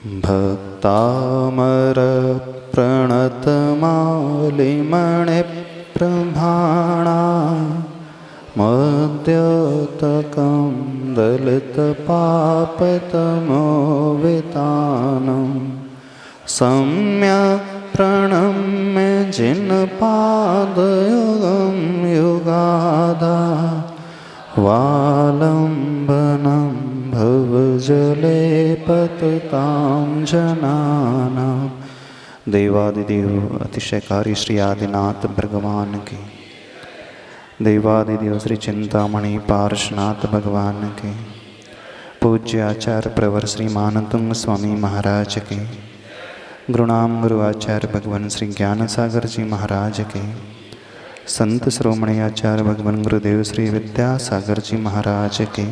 भक्तामरप्रणतमालिमणिप्रभाणा मद्योतकं दलितपापतमोवितानं सम्यक् प्रणम्य जिनपादयुगं युगाधा वालम्बनं भवजले पततां जनानां। देवादिदेव अतिशयकारी श्री आदिनाथ भगवान की, देवादिदेव श्री चिंतामणि पार्श्वनाथ भगवान के, पूज्य आचार्य प्रवर श्री मानतुंग स्वामी महाराज के, गुरुनाम गुरु आचार्य भगवान श्री ज्ञान सागर जी महाराज के, संत श्रोमणी आचार्य भगवान गुरुदेव श्री विद्यासागर जी महाराज के,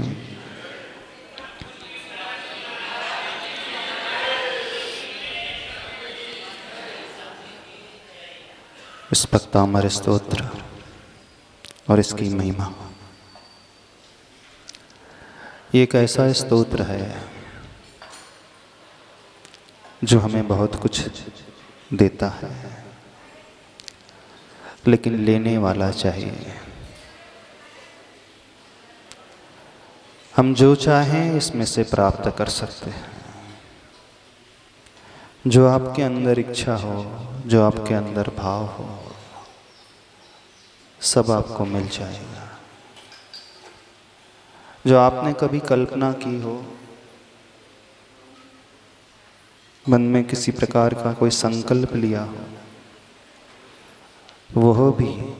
इस भक्तामर स्तोत्र और इसकी महिमा। ये एक ऐसा स्तोत्र है जो हमें बहुत कुछ देता है, लेकिन लेने वाला चाहिए। हम जो चाहें इसमें से प्राप्त कर सकते हैं। जो आपके अंदर इच्छा हो, जो आपके अंदर भाव हो, सब आपको मिल जाएगा। जो आपने कभी कल्पना की हो, मन में किसी प्रकार का कोई संकल्प लिया हो, वह भी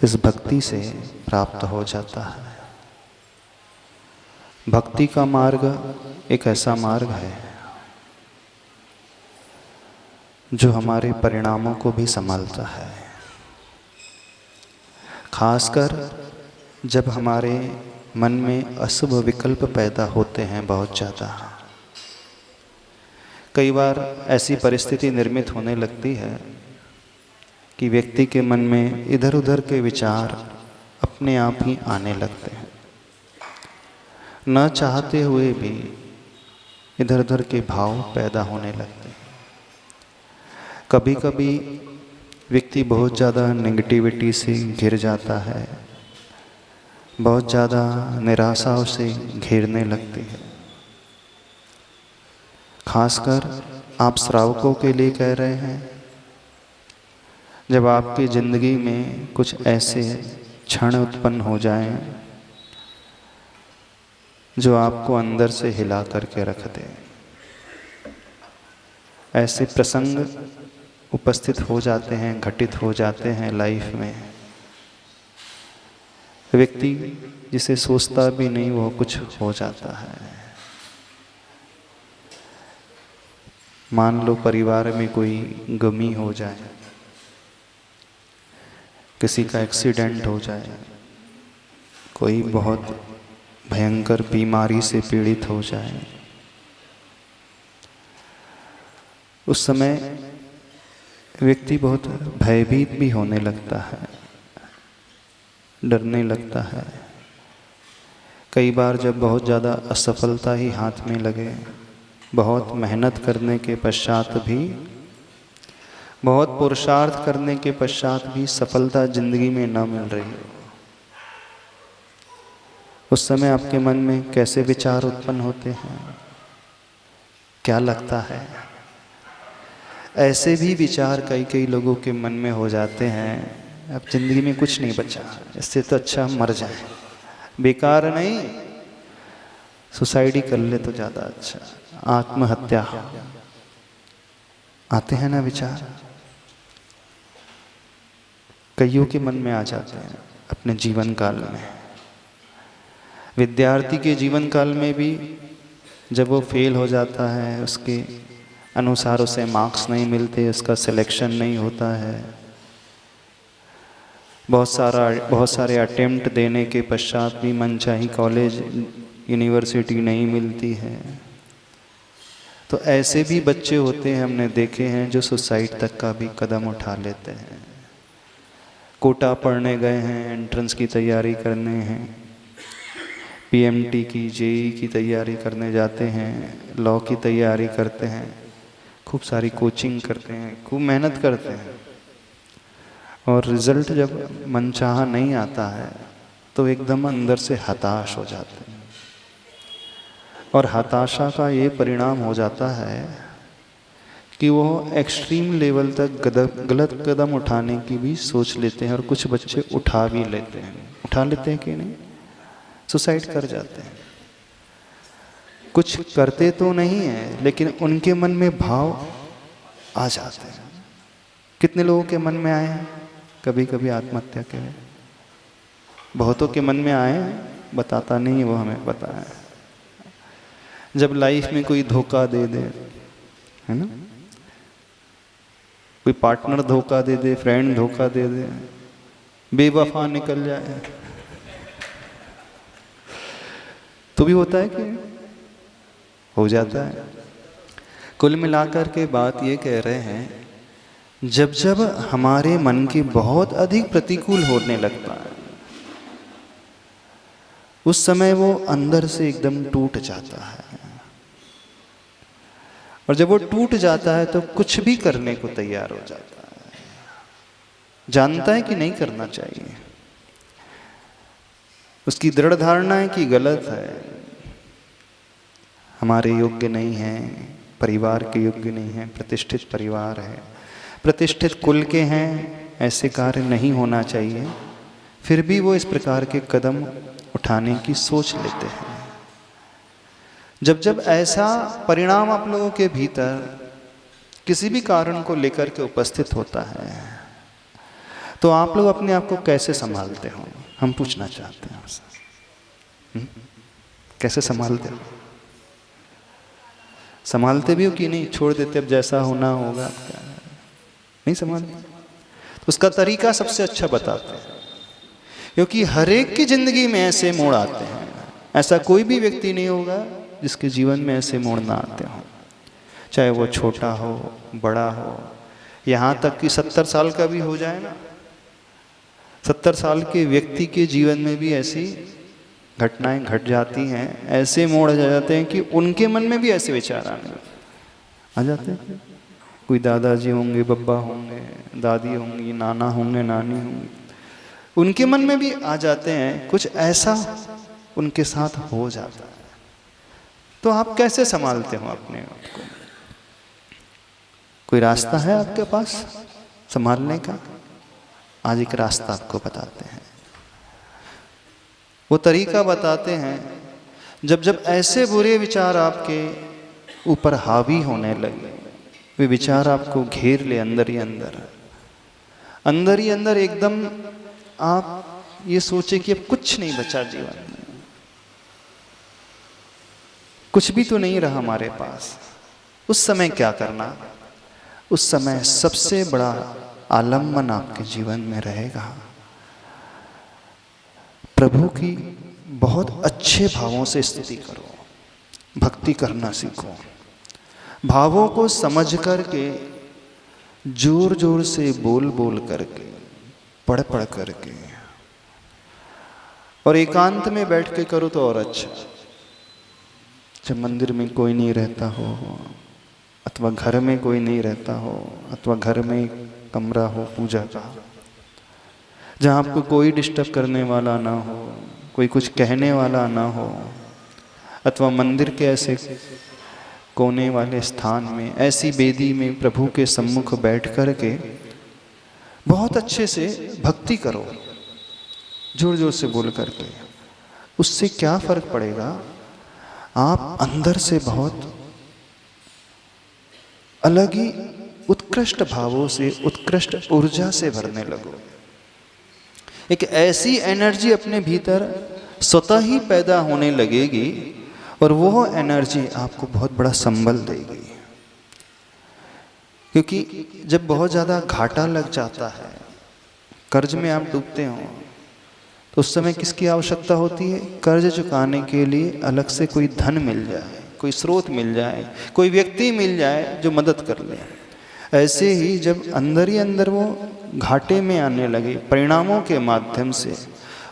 इस भक्ति से प्राप्त हो जाता है। भक्ति का मार्ग एक ऐसा मार्ग है जो हमारे परिणामों को भी संभालता है। खासकर जब हमारे मन में अशुभ विकल्प पैदा होते हैं बहुत ज़्यादा। कई बार ऐसी परिस्थिति निर्मित होने लगती है कि व्यक्ति के मन में इधर उधर के विचार अपने आप ही आने लगते हैं। न चाहते हुए भी इधर उधर के भाव पैदा होने लगते हैं। कभी कभी व्यक्ति बहुत ज़्यादा नेगेटिविटी से घिर जाता है, बहुत ज़्यादा निराशाओं से घेरने लगती है। खासकर आप श्रावकों के लिए कह रहे हैं, जब आपकी ज़िंदगी में कुछ ऐसे क्षण उत्पन्न हो जाएं जो आपको अंदर से हिला करके रख दें, ऐसे प्रसंग उपस्थित हो जाते हैं, घटित हो जाते हैं लाइफ में। व्यक्ति जिसे सोचता भी नहीं वो कुछ हो जाता है। मान लो परिवार में कोई गमी हो जाए, किसी का एक्सीडेंट हो जाए, कोई बहुत भयंकर बीमारी से पीड़ित हो जाए, उस समय व्यक्ति बहुत भयभीत भी होने लगता है, डरने लगता है। कई बार जब बहुत ज़्यादा असफलता ही हाथ में लगे, बहुत मेहनत करने के पश्चात भी, बहुत पुरुषार्थ करने के पश्चात भी सफलता जिंदगी में न मिल रही हो, उस समय आपके मन में कैसे विचार उत्पन्न होते हैं, क्या लगता है? ऐसे भी विचार कई कई लोगों के मन में हो जाते हैं, अब जिंदगी में कुछ नहीं बचा, इससे तो अच्छा मर जाए, बेकार नहीं, सुसाइड ही कर ले तो ज़्यादा अच्छा, आत्महत्या। आते हैं ना विचार, कईयों के मन में आ जाते हैं अपने जीवन काल में। विद्यार्थी के जीवन काल में भी जब वो फेल हो जाता है, उसके अनुसार उसे मार्क्स नहीं मिलते, उसका सिलेक्शन नहीं होता है, बहुत सारे अटेम्प्ट देने के पश्चात भी मनचाही कॉलेज यूनिवर्सिटी नहीं मिलती है, तो ऐसे भी बच्चे होते हैं, हमने देखे हैं, जो सुसाइड तक का भी कदम उठा लेते हैं। कोटा पढ़ने गए हैं, एंट्रेंस की तैयारी करने हैं, पीएमटी की, जेई की तैयारी करने जाते हैं, लॉ की तैयारी करते हैं, खूब सारी कोचिंग करते हैं, खूब मेहनत करते हैं, और रिज़ल्ट जब मनचाहा नहीं आता है तो एकदम अंदर से हताश हो जाते हैं। और हताशा का ये परिणाम हो जाता है कि वो एक्सट्रीम लेवल तक गलत कदम उठाने की भी सोच लेते हैं, और कुछ बच्चे उठा भी लेते हैं। उठा लेते हैं कि नहीं? सुसाइड कर जाते हैं। कुछ करते तो नहीं है, लेकिन उनके मन में भाव आ जाते हैं। कितने लोगों के मन में आए हैं कभी कभी आत्महत्या के? बहुतों के मन में आए हैं, बताता नहीं है वो, हमें पता है। जब लाइफ में कोई धोखा दे दे, है ना, कोई पार्टनर धोखा दे दे, फ्रेंड धोखा दे दे, बेवफा निकल जाए, तो भी होता है कि हो जाता है। कुल मिलाकर के बात ये कह रहे हैं, जब जब हमारे मन की बहुत अधिक प्रतिकूल होने लगता है, उस समय वो अंदर से एकदम टूट जाता है। और जब वो टूट जाता है तो कुछ भी करने को तैयार हो जाता है। जानता है कि नहीं करना चाहिए, उसकी दृढ़ धारणा है कि गलत है, हमारे योग्य नहीं है, परिवार के योग्य नहीं है, प्रतिष्ठित परिवार है, प्रतिष्ठित कुल के हैं, ऐसे कार्य नहीं होना चाहिए, फिर भी वो इस प्रकार के कदम उठाने की सोच लेते हैं। जब जब ऐसा परिणाम आप लोगों के भीतर किसी भी कारण को लेकर के उपस्थित होता है, तो आप लोग अपने आप को कैसे संभालते हो? हम पूछना चाहते हैं आपसे। कैसे संभालते हो? संभालते भी हो कि नहीं? छोड़ देते अब जैसा होना होगा? नहीं संभालते। तो उसका तरीका सबसे अच्छा बताते हैं, क्योंकि हर एक की जिंदगी में ऐसे मोड़ आते हैं। ऐसा कोई भी व्यक्ति नहीं होगा जिसके जीवन में ऐसे मोड़ ना आते हो, चाहे वो छोटा हो, बड़ा हो, यहाँ तक कि 70 साल का भी हो जाए ना, 70 साल के व्यक्ति के जीवन में भी ऐसी घटनाएं घट जाती हैं, ऐसे मोड़ आ जाते हैं कि उनके मन में भी ऐसे विचार आ जाते हैं। कोई दादाजी होंगे, बब्बा होंगे, दादी होंगी, नाना होंगे, नानी होंगी, उनके मन में भी आ जाते हैं, कुछ ऐसा उनके साथ हो जाता है। तो आप कैसे संभालते हो अपने आप को? कोई रास्ता है आपके पास संभालने का? आज एक रास्ता आपको बताते हैं, वो तरीका बताते हैं। जब जब ऐसे बुरे विचार आपके ऊपर हावी होने लगे, वे विचार आपको घेर ले अंदर ही अंदर, अंदर ही अंदर, एकदम आप ये सोचे कि अब कुछ नहीं बचा जीवन में, कुछ भी तो नहीं रहा हमारे पास। उस समय क्या करना? उस समय सबसे बड़ा आलम्बन आपके जीवन में रहेगा प्रभु की बहुत अच्छे भावों से स्तुति करो, भक्ति करना सीखो, भावों को समझ करके, जोर जोर से बोल बोल करके, पढ़ पढ़ करके, और एकांत में बैठ के करो तो और अच्छा। जब मंदिर में कोई नहीं रहता हो, अथवा घर में कोई नहीं रहता हो, अथवा घर में कमरा हो पूजा का, जहाँ आपको कोई डिस्टर्ब करने वाला ना हो, कोई कुछ कहने वाला ना हो, अथवा मंदिर के ऐसे कोने वाले स्थान में, ऐसी बेदी में प्रभु के सम्मुख बैठ कर के बहुत अच्छे से भक्ति करो, जोर जोर से बोल करके। उससे क्या फर्क पड़ेगा? आप अंदर से बहुत अलग ही उत्कृष्ट भावों से, उत्कृष्ट ऊर्जा से भरने लगो। एक ऐसी एनर्जी अपने भीतर स्वतः ही पैदा होने लगेगी, और वो एनर्जी आपको बहुत बड़ा संबल देगी। क्योंकि जब बहुत ज़्यादा घाटा लग जाता है, कर्ज में आप डूबते हो, तो उस समय किसकी आवश्यकता होती है? कर्ज चुकाने के लिए अलग से कोई धन मिल जाए, कोई स्रोत मिल जाए, कोई व्यक्ति मिल जाए जो मदद कर ले। ऐसे ही जब अंदर ही अंदर वो घाटे में आने लगे परिणामों के माध्यम से,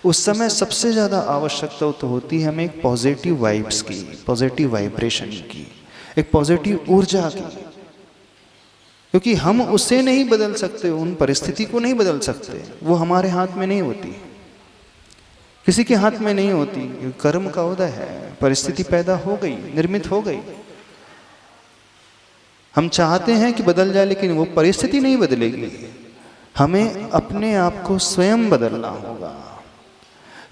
उस समय सबसे ज़्यादा आवश्यकता तो होती है हमें एक पॉजिटिव वाइब्स की, पॉजिटिव वाइब्रेशन की, एक पॉजिटिव ऊर्जा की, क्योंकि हम उसे नहीं बदल सकते, उन परिस्थिति को नहीं बदल सकते, वो हमारे हाथ में नहीं होती, किसी के हाथ में नहीं होती। कर्म का उदय है, परिस्थिति पैदा हो गई, निर्मित हो गई, हम चाहते हैं कि बदल जाए, लेकिन वो परिस्थिति नहीं बदलेगी। हमें अपने आप को स्वयं बदलना होगा,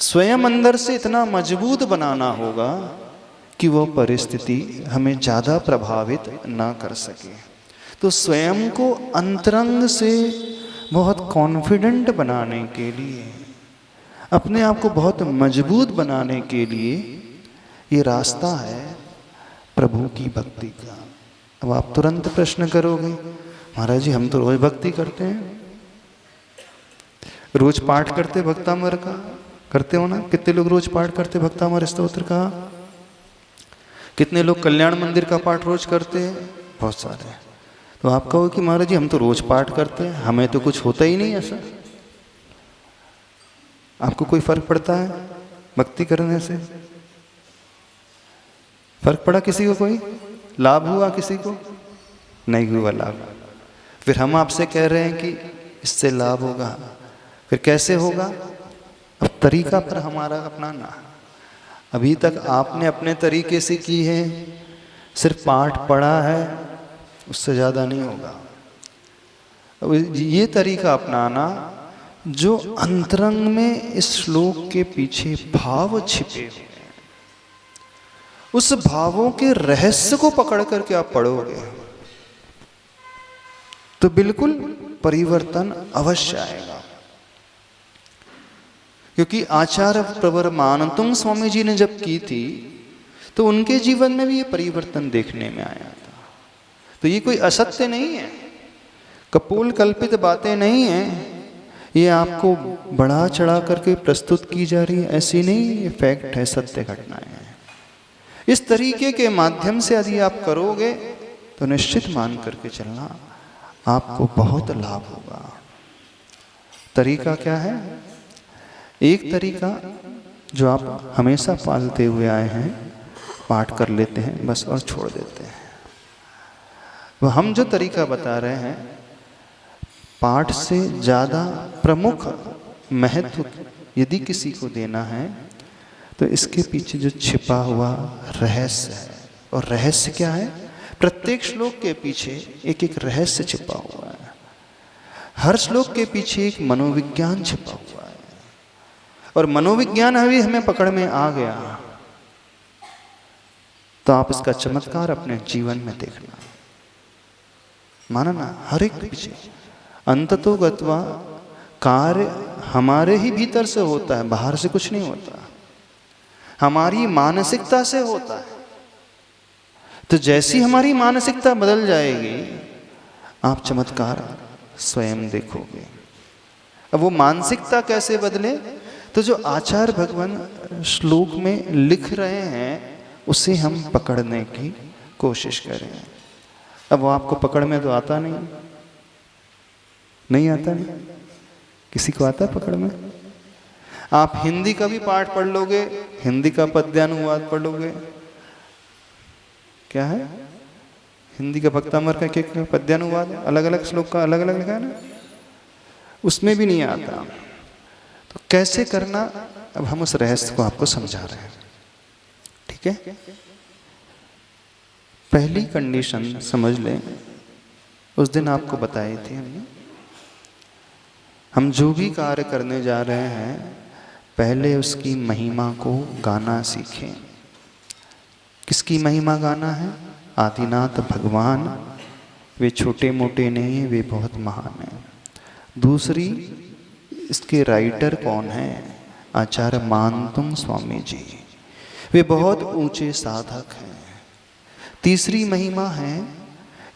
स्वयं अंदर से इतना मजबूत बनाना होगा कि वो परिस्थिति हमें ज़्यादा प्रभावित ना कर सके। तो स्वयं को अंतरंग से बहुत कॉन्फिडेंट बनाने के लिए, अपने आप को बहुत मजबूत बनाने के लिए ये रास्ता है प्रभु की भक्ति का। अब आप तुरंत प्रश्न करोगे, महाराज जी हम तो रोज भक्ति करते हैं, रोज पाठ करते भक्तामृत का, करते हो ना? कितने लोग रोज पाठ करते भक्तामृत स्तोत्र का? कितने लोग कल्याण मंदिर का पाठ रोज करते हैं? बहुत सारे। तो आप कहो कि महाराज जी हम तो रोज पाठ करते हैं, हमें तो कुछ होता ही नहीं ऐसा। आपको कोई फर्क पड़ता है भक्ति करने से? फर्क पड़ा किसी को? कोई लाभ हुआ किसी को? नहीं हुआ लाभ। फिर हम आपसे कह रहे हैं कि इससे लाभ होगा, फिर कैसे होगा? अब तरीका पर हमारा अपनाना। अभी तक आपने अपने तरीके से की है, सिर्फ पाठ पढ़ा है, उससे ज़्यादा नहीं होगा। अब ये तरीका अपनाना जो अंतरंग में इस श्लोक के पीछे भाव छिपे हुए हैं, उस भावों के रहस्य को पकड़ करके आप पढ़ोगे तो बिल्कुल परिवर्तन अवश्य आएगा। क्योंकि आचार्य प्रवर मानतुंग स्वामी जी ने जब की थी तो उनके जीवन में भी ये परिवर्तन देखने में आया था। तो ये कोई असत्य नहीं है, कपोल कल्पित बातें नहीं हैं, ये आपको बढ़ा चढ़ा करके प्रस्तुत की जा रही है, ऐसी नहीं, ये फैक्ट है, सत्य घटनाएं हैं। इस तरीके के माध्यम से यदि आप करोगे तो निश्चित मान करके चलना आपको बहुत लाभ होगा। तरीका क्या है? एक तरीका जो आप हमेशा पालते हुए आए हैं, पाठ कर लेते हैं बस और छोड़ देते हैं। वह हम जो तरीका बता रहे हैं, पाठ से ज़्यादा प्रमुख महत्व यदि किसी को देना है तो इसके पीछे जो छिपा हुआ रहस्य है, और रहस्य क्या है? प्रत्येक श्लोक के पीछे एक एक रहस्य छिपा हुआ है, हर श्लोक के पीछे एक मनोविज्ञान छिपा हुआ है, और मनोविज्ञान अभी हमें पकड़ में आ गया तो आप इसका चमत्कार अपने जीवन में देखना, माना ना? हर एक पीछे अंततो गत्वा कार्य हमारे ही भीतर से होता है, बाहर से कुछ नहीं होता, हमारी मानसिकता से होता है। तो जैसी हमारी मानसिकता बदल जाएगी आप चमत्कार स्वयं देखोगे। अब वो मानसिकता कैसे बदले? तो जो आचार्य भगवान श्लोक में लिख रहे हैं उसे हम पकड़ने की कोशिश करें। अब वो आपको पकड़ में तो आता नहीं आता नहीं। किसी को आता है पकड़ में? आप हिंदी का भी पाठ पढ़ लोगे, हिंदी का पद्यानुवाद पढ़ लोगे, क्या है हिंदी का भक्तामृत का एक पद्यानुवाद अलग अलग श्लोक का अलग अलग लिखा है ना, उसमें भी नहीं आता। तो कैसे करना, अब हम उस रहस्य को आपको समझा रहे हैं, ठीक है? पहली कंडीशन समझ लें, उस दिन आपको बताई थी हमने, हम जो भी कार्य करने जा रहे हैं पहले उसकी महिमा को गाना सीखें। किसकी महिमा गाना है? आदिनाथ भगवान, वे छोटे मोटे नहीं हैं, वे बहुत महान हैं। दूसरी, इसके राइटर कौन है? आचार्य मानतुंग स्वामी जी, वे बहुत ऊंचे साधक हैं। तीसरी महिमा है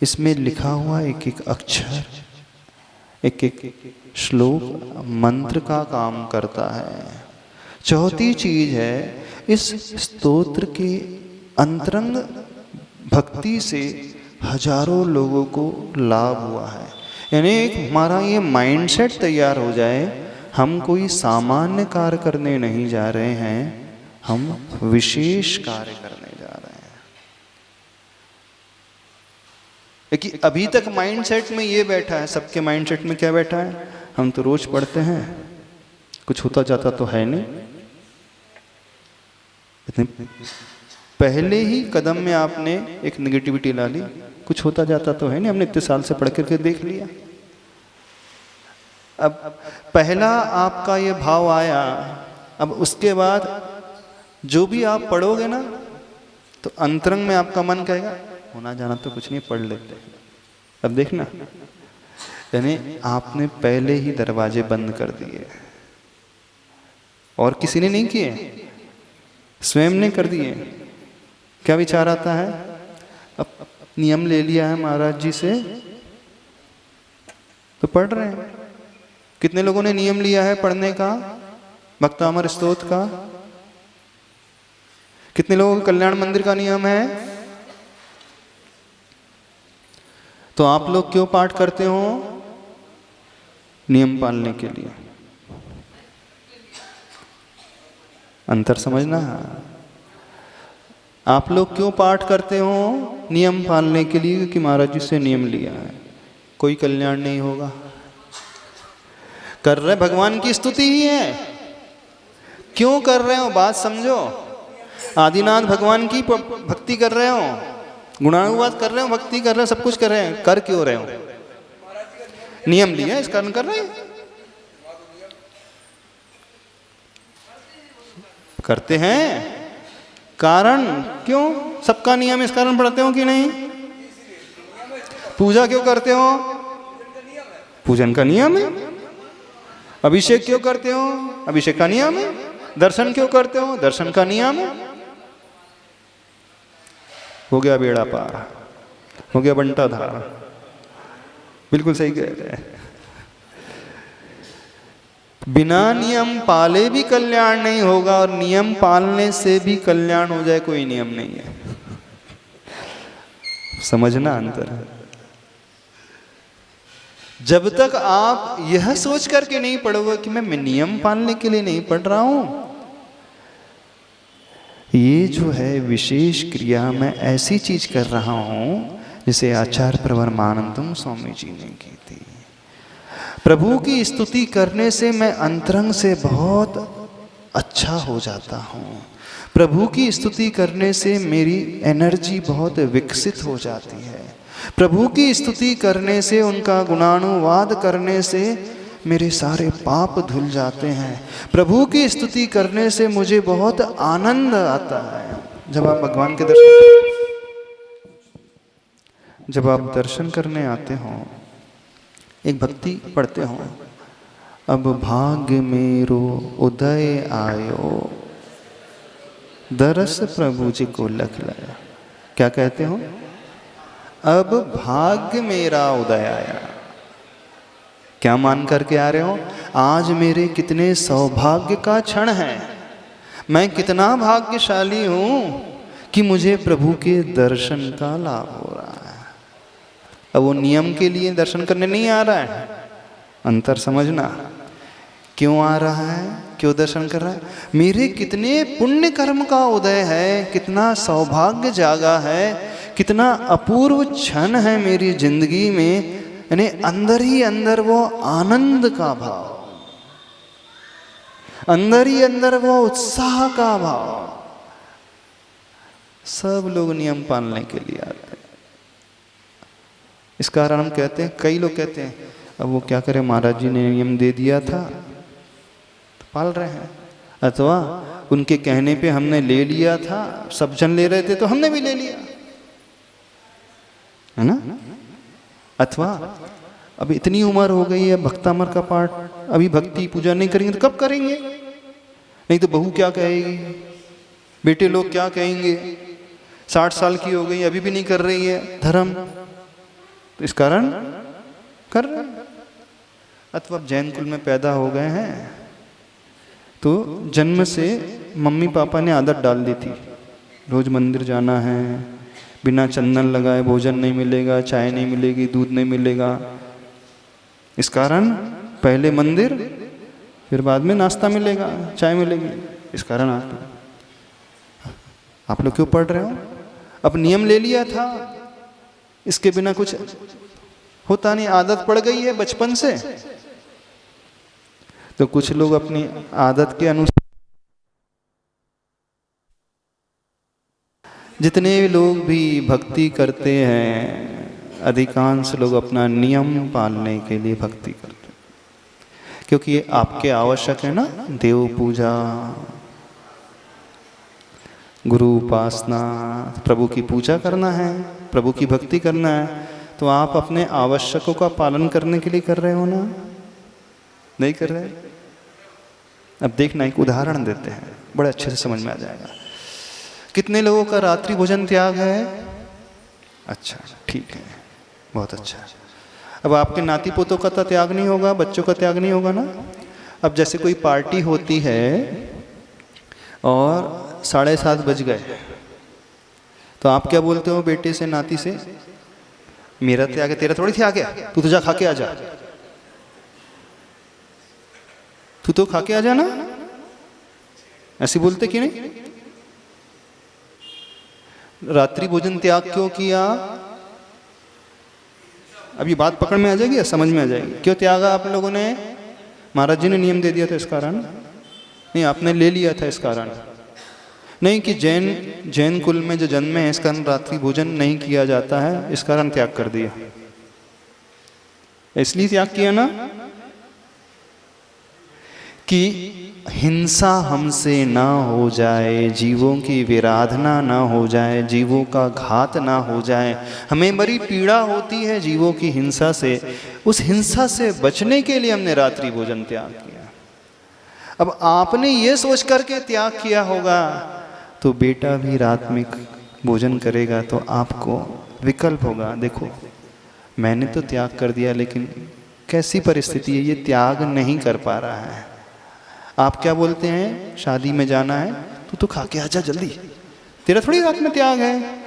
इसमें लिखा हुआ एक एक अक्षर, एक एक श्लोक मंत्र का काम करता है। चौथी चीज है इस स्तोत्र के अंतरंग भक्ति से हजारों लोगों को लाभ हुआ है। यानी एक हमारा ये माइंडसेट तैयार हो जाए, हम कोई सामान्य कार्य करने नहीं जा रहे हैं, हम विशेष कार्य करने जा रहे हैं। कि अभी तक माइंडसेट में ये बैठा है, सबके माइंडसेट में क्या बैठा है, हम तो रोज पढ़ते हैं, कुछ होता जाता तो है नहीं। इतने पहले ही कदम में आपने एक नेगेटिविटी ला ली, कुछ होता जाता तो है नहीं, हमने इतने साल से पढ़ करके देख लिया। अब पहला आपका ये भाव आया, अब उसके बाद जो भी आप पढ़ोगे ना, तो अंतरंग में आपका मन कहेगा होना जाना तो कुछ नहीं, पढ़ लेते। अब देखना, यानी आपने पहले ही दरवाजे बंद कर दिए, और किसी ने नहीं किए, स्वयं ने कर दिए। क्या विचार आता है, अब नियम ले लिया है महाराज जी से तो पढ़ रहे हैं। कितने लोगों ने नियम लिया है पढ़ने का, भक्तामर स्तोत्र का? कितने लोगों का कल्याण मंदिर का नियम है? तो आप लोग क्यों पाठ करते हो? नियम पालने के लिए। अंतर समझना। आप लोग क्यों पाठ करते हो? नियम पालने के लिए, क्योंकि महाराज जी से नियम लिया है। कोई कल्याण नहीं होगा। कर रहे भगवान की स्तुति ही है। क्यों कर रहे हो बात समझो। आदिनाथ भगवान की भक्ति कर रहे हो, गुणानुवाद कर रहे हो, भक्ति कर रहे हो, सब कुछ कर रहे हैं। कर क्यों रहे हो? नियम लिया इस कारण कर रहे हैं। करते हैं कारण क्यों? सबका नियम इस कारण पढ़ते हो कि नहीं? पूजा क्यों करते हो? पूजन का नियम है। अभिषेक क्यों करते हो? अभिषेक का नियम है। दर्शन क्यों करते हो? दर्शन का नियम है। हो गया बेड़ा पार, हो गया बंटा धार। बिल्कुल सही कह रहे हैं। बिना नियम पाले भी कल्याण नहीं होगा, और नियम पालने से भी कल्याण हो जाए कोई नियम नहीं है। समझना अंतर है। जब तक आप यह सोच करके नहीं पढ़ोगे कि मैं नियम पालने के लिए नहीं पढ़ रहा हूं, ये जो है विशेष क्रिया मैं ऐसी चीज कर रहा हूं जिसे आचार्य प्रवरमानंदम स्वामी जी ने की थी। प्रभु की स्तुति करने से मैं अंतरंग से बहुत अच्छा हो जाता हूँ। प्रभु की स्तुति करने से मेरी एनर्जी बहुत विकसित हो जाती है। प्रभु की स्तुति करने से, उनका गुणानुवाद करने से मेरे सारे पाप धुल जाते हैं। प्रभु की स्तुति करने से मुझे बहुत आनंद आता है। जब आप भगवान के जब आप दर्शन करने आते हो, एक भक्ति पढ़ते हो, अब भाग्य मेरो उदय आयो, दरस प्रभु जी को लख लाया। क्या कहते हो? अब भाग्य मेरा उदय आया। क्या मान करके आ रहे हो? आज मेरे कितने सौभाग्य का क्षण है, मैं कितना भाग्यशाली हूं कि मुझे प्रभु के दर्शन का लाभ हो रहा है। अब वो नियम के लिए दर्शन करने नहीं आ रहा है। अंतर समझना। क्यों आ रहा है? क्यों दर्शन कर रहा है? मेरे कितने पुण्य कर्म का उदय है, कितना सौभाग्य जागा है, कितना अपूर्व क्षण है मेरी जिंदगी में। यानी अंदर ही अंदर वो आनंद का भाव, अंदर ही अंदर वो उत्साह का भाव। सब लोग नियम पालने के लिए आते हैं। इस कारण हम कहते हैं, कई लोग कहते हैं अब वो क्या करें, महाराज जी ने नियम दे दिया था तो पाल रहे हैं, अथवा उनके कहने पे हमने ले लिया था, सब जन ले रहे थे तो हमने भी ले लिया, है ना। अथवा अब इतनी उम्र हो गई है, भक्तामर का पाठ, अभी भक्ति पूजा नहीं करेंगे तो कब करेंगे? नहीं तो बहू क्या कहेगी, बेटे लोग क्या कहेंगे, 60 साल की हो गई अभी भी नहीं कर रही है धर्म, तो इस कारण कर रहे हैं। अथवा जैन कुल में पैदा हो गए हैं तो जन्म से मम्मी पापा ने आदत डाल दी थी, रोज मंदिर जाना है, बिना चंदन लगाए भोजन नहीं मिलेगा, चाय नहीं मिलेगी, दूध नहीं मिलेगा। इस कारण पहले मंदिर फिर बाद में नाश्ता मिलेगा, चाय मिलेगी, इस कारण आप लोग क्यों पढ़ रहे हो? अब नियम ले लिया था, इसके बिना कुछ होता नहीं, आदत पड़ गई है बचपन से। तो कुछ लोग अपनी आदत के अनुसार, जितने लोग भी भक्ति करते हैं अधिकांश लोग अपना नियम पालने के लिए भक्ति करते हैं, क्योंकि ये आपके आवश्यक है ना। देव पूजा, गुरु उपासना, प्रभु की पूजा करना है, प्रभु की भक्ति करना है, तो आप अपने आवश्यकों का पालन करने के लिए कर रहे हो ना? नहीं कर रहे? अब देखना, एक उदाहरण देते हैं, बड़े अच्छे से समझ में आ जाएगा। कितने लोगों का रात्रि भोजन त्याग है? अच्छा, ठीक है, बहुत अच्छा। अब आपके नाती पोतों का तो त्याग नहीं होगा, बच्चों का त्याग नहीं होगा ना? अब जैसे कोई पार्टी होती है और 7:30 बज गए, तो आप क्या बोलते हो बेटे से, नाती से? मेरा त्याग है, तेरा थोड़ी त्याग है, तू तो जा खा के आ जा, तू तो खा के आ जा ना। ऐसे बोलते कि नहीं? रात्रि भोजन त्याग क्यों किया? अब ये बात पकड़ में आ जाएगी या समझ में आ जाएगी? क्यों त्यागा आप लोगों ने? महाराज जी ने नियम दे दिया था इस कारण नहीं, आपने ले लिया था इस कारण नहीं कि जैन कुल में जो जन्मे हैं इस कारण रात्रि भोजन नहीं किया जाता है, इस कारण त्याग कर दिया, इसलिए त्याग किया ना कि हिंसा हमसे ना हो जाए, जीवों की विराधना ना हो जाए, जीवों का घात ना हो जाए। हमें बड़ी पीड़ा होती है जीवों की हिंसा से, उस हिंसा से बचने के लिए हमने रात्रि भोजन त्याग किया। अब आपने ये सोच करके त्याग किया होगा तो बेटा भी रात में भोजन करेगा तो आपको विकल्प होगा, देखो मैंने तो त्याग कर दिया लेकिन कैसी परिस्थिति है, ये त्याग नहीं कर पा रहा है। आप क्या बोलते हैं, शादी में जाना है तो खा के आजा जल्दी, तेरा थोड़ी रात में त्याग है।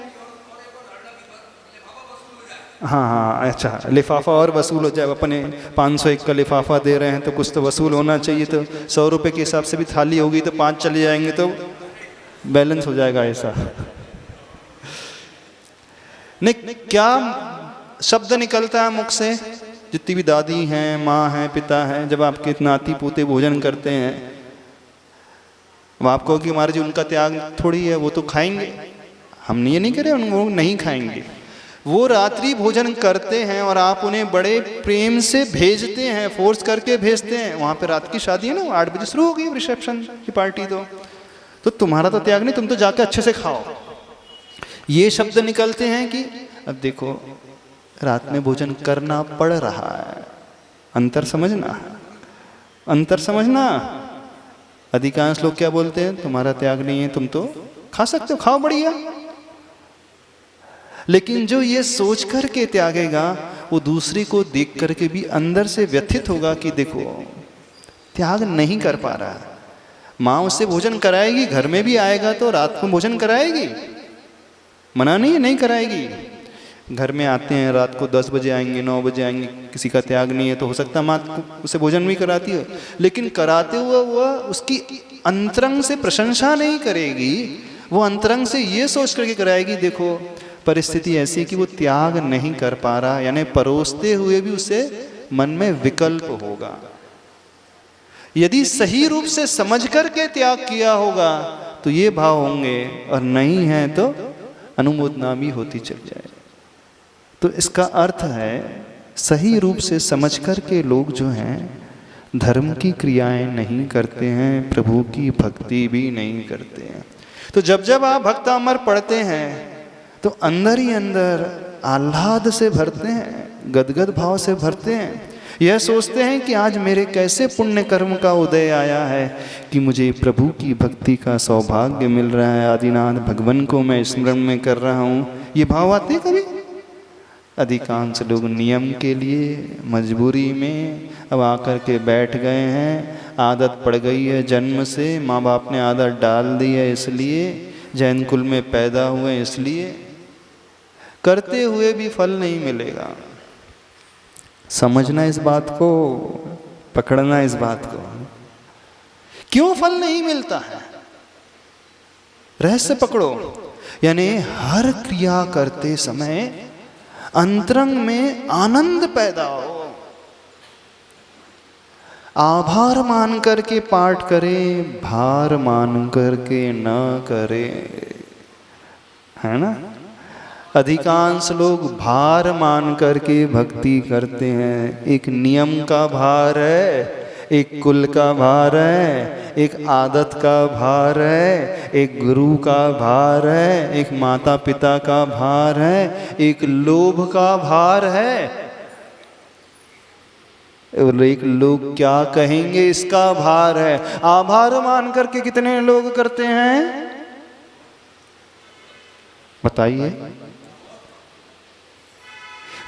हाँ, अच्छा, लिफाफा और वसूल हो जाए। अपने 501 का लिफाफा दे रहे हैं तो कुछ तो वसूल होना चाहिए, तो 100 रुपये के हिसाब से भी थाली होगी तो 5 चले जाएंगे तो बैलेंस हो जाएगा। ऐसा नहीं, क्या शब्द निकलता है मुख से? जितनी भी दादी हैं, माँ हैं, पिता हैं, जब आपके नाती पोते भोजन करते हैं, अब आप कहो कि हमारे जी उनका त्याग थोड़ी है, वो तो खाएंगे, हम ये नहीं कह रहे उनको नहीं खाएंगे, वो रात्रि भोजन करते हैं और आप उन्हें बड़े प्रेम से भेजते हैं, फोर्स करके भेजते हैं। वहाँ पे रात की शादी है ना, 8 बजे शुरू हो गई रिसेप्शन की पार्टी, तो तुम्हारा तो त्याग नहीं, तुम तो जाके अच्छे से खाओ। ये शब्द निकलते हैं कि अब देखो रात में भोजन करना पड़ रहा है। अंतर समझना, अंतर समझना। अधिकांश लोग क्या बोलते हैं, तुम्हारा त्याग नहीं है, तुम तो खा सकते हो, खाओ बढ़िया। लेकिन जो ये सोच करके त्यागेगा वो दूसरे को देख करके भी अंदर से व्यथित होगा कि देखो त्याग नहीं कर पा रहा है। माँ उससे भोजन कराएगी, घर में भी आएगा तो रात को भोजन कराएगी, मना नहीं है, नहीं कराएगी। घर में आते हैं रात को 10 बजे आएंगे, 9 बजे आएंगे, किसी का त्याग नहीं है तो हो सकता है माँ उसे भोजन भी कराती है, लेकिन कराते हुए वह उसकी अंतरंग से प्रशंसा नहीं करेगी, वो अंतरंग से ये सोच करके कराएगी देखो परिस्थिति ऐसी है कि वो त्याग नहीं कर पा रहा, यानी परोसते हुए भी उसे मन में विकल्प होगा। यदि सही रूप से समझ करके त्याग किया होगा तो ये भाव होंगे, और नहीं है तो अनुमोदना भी होती चल जाए। तो इसका अर्थ है सही रूप से समझ करके लोग जो हैं धर्म की क्रियाएं नहीं करते हैं, प्रभु की भक्ति भी नहीं करते हैं। तो जब जब आप भक्तामर पढ़ते हैं तो अंदर ही अंदर आह्लाद से भरते हैं, गदगद भाव से भरते हैं, यह सोचते हैं कि आज मेरे कैसे पुण्य कर्म का उदय आया है कि मुझे प्रभु की भक्ति का सौभाग्य मिल रहा है, आदिनाथ भगवान को मैं स्मरण में कर रहा हूँ। ये भाव आते हैं कभी? अधिकांश लोग नियम के लिए मजबूरी में अब आकर के बैठ गए हैं, आदत पड़ गई है जन्म से, माँ बाप ने आदत डाल दी है, इसलिए जैन कुल में पैदा हुए, इसलिए करते हुए भी फल नहीं मिलेगा। समझना इस बात को, पकड़ना इस बात को। क्यों फल नहीं मिलता है? रहस्य पकड़ो। यानी हर क्रिया करते समय अंतरंग में आनंद पैदा हो। आभार मान करके पाठ करे, भार मान करके न करे, है ना? अधिकांश लोग भार मान करके भक्ति करते हैं। एक नियम का भार है, एक कुल का भार है, एक आदत का भार है, एक गुरु का भार है, एक माता पिता का भार है, एक लोभ का भार है, और एक लोग क्या कहेंगे इसका भार है। आभार मान करके कितने लोग करते हैं बताइए?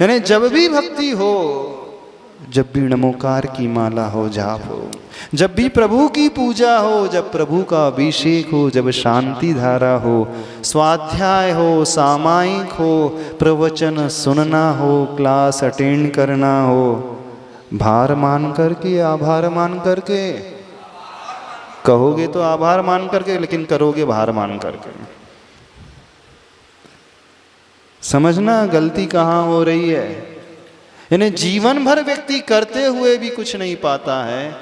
यानी जब भी भक्ति हो, जब भी नमोकार की माला हो, जाप हो, जब भी प्रभु की पूजा हो, जब प्रभु का अभिषेक हो, जब शांति धारा हो, स्वाध्याय हो, सामायिक हो, प्रवचन सुनना हो, क्लास अटेंड करना हो, भार मान करके, आभार मान करके कहोगे तो आभार मान करके, लेकिन करोगे भार मान करके। समझना गलती कहाँ हो रही है। यानी जीवन भर व्यक्ति करते हुए भी कुछ नहीं पाता है,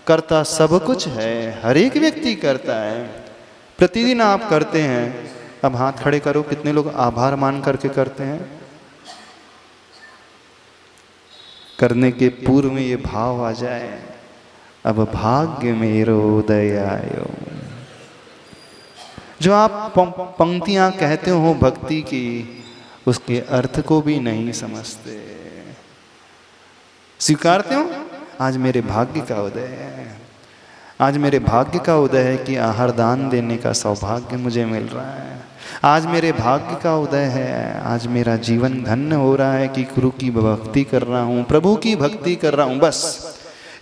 करता सब कुछ है, हर एक व्यक्ति करता है। प्रतिदिन आप करते हैं। अब हाथ खड़े करो, कितने लोग आभार मान करके करते हैं? करने के पूर्व में ये भाव आ जाए, अब भाग्य मेरो उदय आयो। जो आप पंक्तियां कहते हो भक्ति की, उसके अर्थ को भी नहीं समझते। स्वीकारते हो, आज मेरे भाग्य का उदय है, आज मेरे भाग्य का उदय है कि आहार दान देने का सौभाग्य मुझे मिल रहा है, आज मेरे भाग्य का उदय है, आज मेरा जीवन धन्य हो रहा है कि गुरु की भक्ति कर रहा हूँ, प्रभु की भक्ति कर रहा हूँ। बस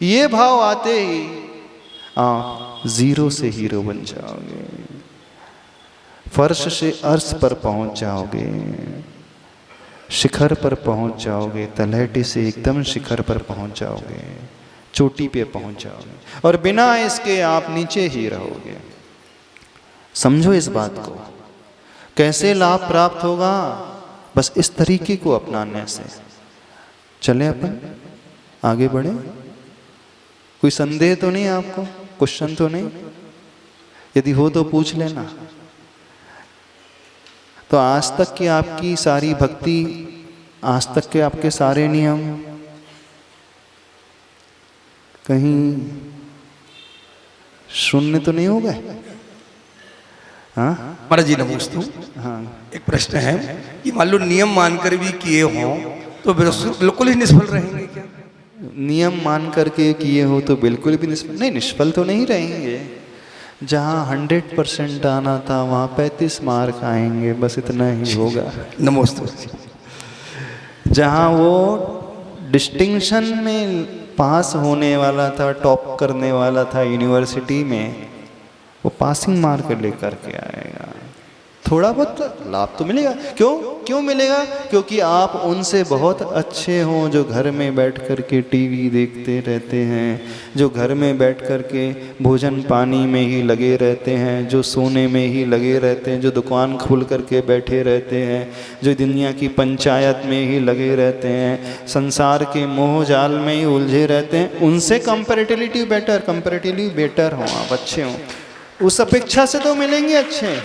ये भाव आते ही आप जीरो से हीरो बन जाओगे, फर्श से अर्श पर पहुंच जाओगे, शिखर पर पहुंच जाओगे, तलहटी से एकदम शिखर पर पहुंच जाओगे, चोटी पे पहुंच जाओगे, और बिना इसके आप नीचे ही रहोगे। समझो इस बात को। कैसे लाभ प्राप्त होगा? बस इस तरीके को अपनाने से। चले अपन आगे बढ़े। कोई संदेह तो नहीं आपको? क्वेश्चन तो नहीं? यदि हो तो पूछ लेना। तो आज तक की आपकी सारी भक्ति, आज तक के आपके सारे नियम कहीं शून्य तो नहीं हो गए? हाँ महाराज जी नमस्ते। हाँ, एक प्रश्न है कि मान लो नियम मानकर भी किए हों तो बिल्कुल ही निष्फल रहेंगे क्या? नियम मान करके किए हो तो बिल्कुल भी नहीं, निष्फल तो नहीं रहेंगे। जहाँ 100% आना था वहाँ 35 मार्क आएंगे, बस इतना ही होगा। नमस्ते। जहाँ वो डिस्टिंक्शन में पास होने वाला था, टॉप करने वाला था यूनिवर्सिटी में, वो पासिंग मार्क लेकर के आएगा। थोड़ा बहुत लाभ तो मिलेगा। क्यों मिलेगा? क्योंकि आप उनसे बहुत अच्छे हों, जो घर में बैठ कर के टीवी देखते रहते हैं, जो घर में बैठ कर के भोजन पानी में ही लगे रहते हैं, जो सोने में ही लगे रहते हैं, जो दुकान खोल कर के बैठे रहते हैं, जो दुनिया की पंचायत में ही लगे रहते हैं, संसार के मोह जाल में ही उलझे रहते हैं। उनसे कंपैरेटिवली बेटर हों, आप अच्छे हों, उस अपेक्षा से तो मिलेंगे अच्छे।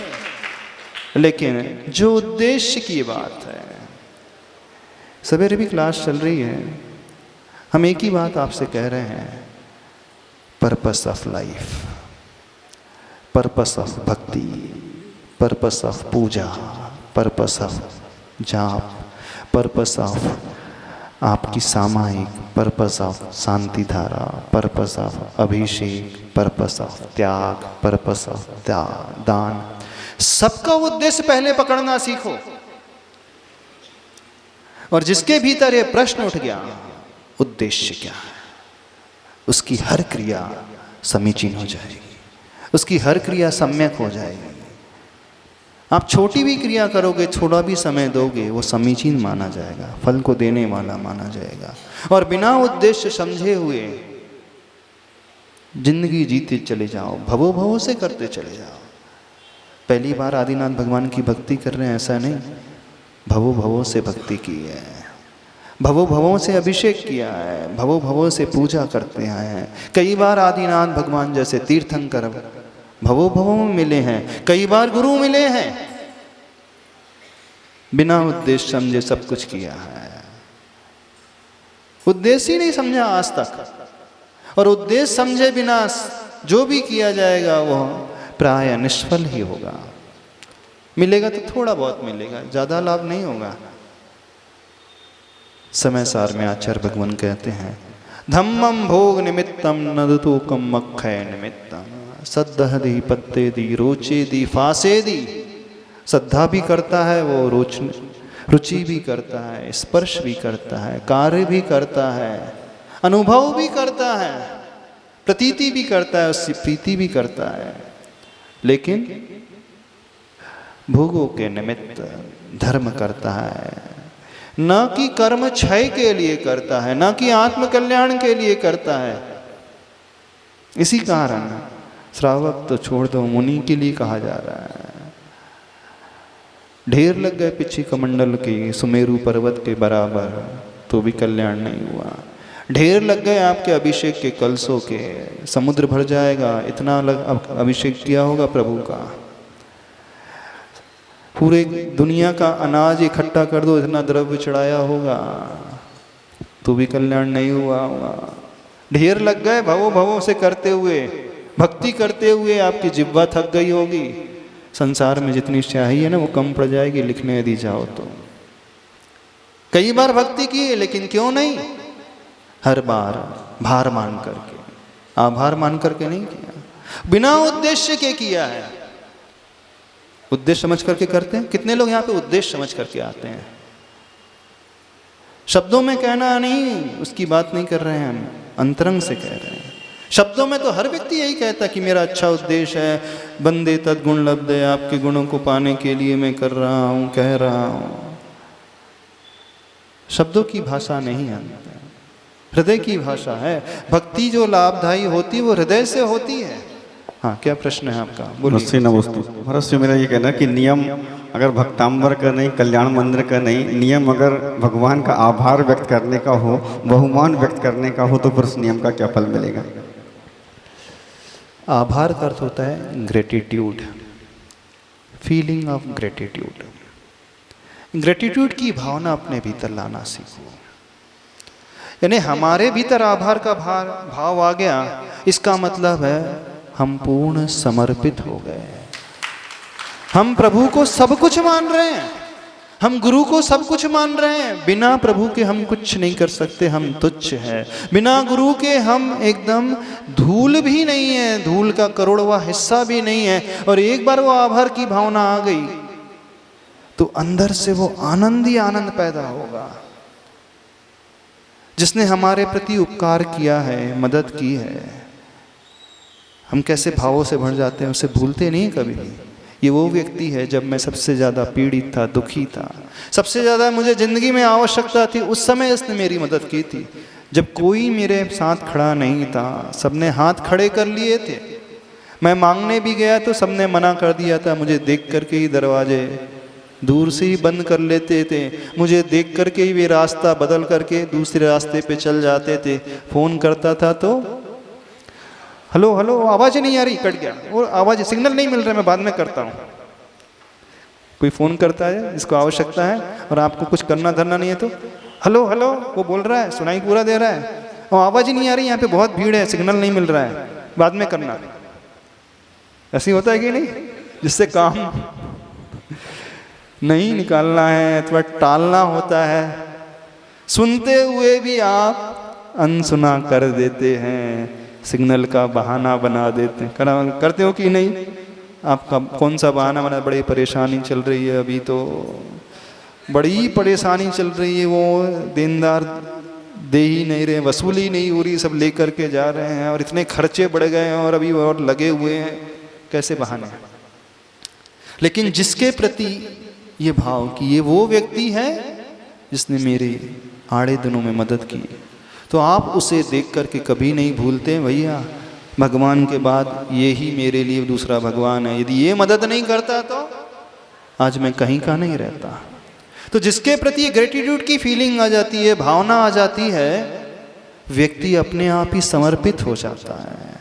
लेकिन जो उद्देश्य की बात है, सवेरे भी क्लास चल रही है, हम एक ही बात आपसे कह रहे हैं, purpose of life, purpose of भक्ति, पर्पस ऑफ पूजा, पर्पस ऑफ जाप, पर्पस ऑफ आपकी सामायिक, पर्पस ऑफ शांति धारा, पर्पस ऑफ अभिषेक, पर्पस ऑफ त्याग, पर्पस ऑफ दान। सबका उद्देश्य पहले पकड़ना सीखो। और जिसके भीतर ये प्रश्न उठ गया, उद्देश्य क्या है, उसकी हर क्रिया समीचीन हो जाएगी, उसकी हर क्रिया सम्यक हो जाएगी। आप छोटी भी क्रिया करोगे, थोड़ा भी समय दोगे, वो समीचीन माना जाएगा, फल को देने वाला माना जाएगा। और बिना उद्देश्य समझे हुए जिंदगी जीते चले जाओ, भवो भवो से करते चले जाओ। पहली बार आदिनाथ भगवान की भक्ति कर रहे हैं ऐसा नहीं, भवो भवो से भक्ति की है, भवो भवों से अभिषेक किया है, भवो भवों से पूजा करते हैं। कई बार आदिनाथ भगवान जैसे तीर्थंकर भवो भवों में मिले हैं, कई बार गुरु मिले हैं, बिना उद्देश्य समझे सब कुछ किया है। उद्देश्य ही नहीं समझा आज तक, और उद्देश्य समझे बिना जो भी किया जाएगा वह प्राय निष्फल ही होगा। मिलेगा तो थोड़ा बहुत मिलेगा, ज्यादा लाभ नहीं होगा। समय सार में आचार्य भगवान कहते हैं, धम्मम भोग निमित्तम नदतोकम मक्षय निमित्तम सद्दह दी पत्ते दी रोचे दी फासे दी। श्रद्धा भी करता है वो, रुचि भी करता है, स्पर्श भी करता है, कार्य भी करता है, अनुभव भी करता है, प्रतीति भी करता है, उससे प्रीति भी करता है, लेकिन भोगों के निमित्त धर्म करता है, न कि कर्म क्षय के लिए करता है, न कि आत्म कल्याण के लिए करता है। इसी कारण श्रावक तो छोड़ दो, मुनि के लिए कहा जा रहा है। ढेर लग गए पिछी कमंडल की सुमेरु पर्वत के बराबर, तो भी कल्याण नहीं हुआ। ढेर लग गए आपके अभिषेक के कलशों के, समुद्र भर जाएगा, इतना अभिषेक किया होगा प्रभु का। पूरे दुनिया का अनाज इकट्ठा कर दो, इतना द्रव्य चढ़ाया होगा, तो भी कल्याण नहीं हुआ होगा। ढेर लग गए भवो भवों से करते हुए, भक्ति करते हुए आपकी जिह्वा थक गई होगी। संसार में जितनी स्याही है ना वो कम पड़ जाएगी लिखने यदि जाओ तो। कई बार भक्ति की, लेकिन क्यों नहीं, हर बार भार मान करके, आभार मान करके नहीं किया, बिना उद्देश्य के किया है। उद्देश्य समझ करके करते हैं। कितने लोग यहाँ पे उद्देश्य समझ करके आते हैं? शब्दों में कहना नहीं, उसकी बात नहीं कर रहे हैं हम, अंतरंग से कह रहे हैं। शब्दों में तो हर व्यक्ति यही कहता कि मेरा अच्छा उद्देश्य है, बंदे तद्गुण लब्धे, आपके गुणों को पाने के लिए मैं कर रहा हूँ, कह रहा हूँ। शब्दों की भाषा नहीं है, हृदय की भाषा है। भक्ति जो लाभदायी होती है वो हृदय से होती है। हाँ, क्या प्रश्न है आपका? बोलिए। महर्षि, मेरा ये कहना है कि नियम अगर भक्तांबर का नहीं, कल्याण मंदिर का नहीं, नियम अगर भगवान का आभार व्यक्त करने का हो, बहुमान व्यक्त करने का हो, तो फिर उस नियम का क्या फल मिलेगा? आभार का अर्थ होता है gratitude, feeling of gratitude. Gratitude की भावना अपने भीतर लाना सीखो। यानी हमारे भीतर आभार का भाव आ गया, इसका मतलब है हम पूर्ण समर्पित हो गए। हम प्रभु को सब कुछ मान रहे हैं, हम गुरु को सब कुछ मान रहे हैं। बिना प्रभु के हम कुछ नहीं कर सकते, हम तुच्छ हैं। बिना गुरु के हम एकदम धूल भी नहीं है, धूल का करोड़वा हिस्सा भी नहीं है। और एक बार वो आभार की भावना आ गई तो अंदर से वो आनंद ही आनंद पैदा होगा। जिसने हमारे प्रति उपकार किया है, मदद की है, हम कैसे भावों से भर जाते हैं, उसे भूलते नहीं कभी भी। ये वो व्यक्ति है, जब मैं सबसे ज़्यादा पीड़ित था, दुखी था, सबसे ज़्यादा मुझे ज़िंदगी में आवश्यकता थी, उस समय इसने मेरी मदद की थी। जब कोई मेरे साथ खड़ा नहीं था, सबने हाथ खड़े कर लिए थे। मैं मांगने भी गया तो सबने मना कर दिया था। मुझे देख करके ही दरवाजे दूर से ही बंद कर लेते थे। मुझे देख करके ही वे रास्ता बदल करके दूसरे रास्ते पे चल जाते थे। फ़ोन करता था तो हेलो हेलो, आवाज़ नहीं आ रही, कट गया, और आवाज़ सिग्नल नहीं मिल रहा, मैं बाद में करता हूँ। कोई फ़ोन करता है जिसको आवश्यकता है और आपको कुछ करना धरना नहीं है तो हेलो हेलो वो बोल रहा है, सुनाई पूरा दे रहा है, और आवाज़ ही नहीं आ रही, यहाँ पे बहुत भीड़ है, सिग्नल नहीं मिल रहा है, बाद में करना। ऐसे ही होता है कि नहीं? जिससे काम नहीं निकालना है अथवा टालना होता है, सुनते हुए भी आप अनसुना कर देते हैं, सिग्नल का बहाना बना देते हैं। करते हो कि नहीं? आपका कौन सा बहाना बना? बड़ी परेशानी चल रही है, अभी तो बड़ी परेशानी चल रही है, वो देनदार दे ही नहीं रहे, वसूली नहीं हो रही, सब लेकर के जा रहे हैं, और इतने खर्चे बढ़ गए हैं और अभी और लगे हुए हैं। कैसे बहाने? लेकिन जिसके प्रति ये भाव कि ये वो व्यक्ति है जिसने मेरे आड़े दिनों में मदद की, तो आप उसे देख करके कभी नहीं भूलते, भैया भगवान के बाद ये ही मेरे लिए दूसरा भगवान है। यदि ये मदद नहीं करता तो आज मैं कहीं का नहीं रहता। तो जिसके प्रति ग्रेटिट्यूड की फीलिंग आ जाती है, भावना आ जाती है, व्यक्ति अपने आप ही समर्पित हो जाता है,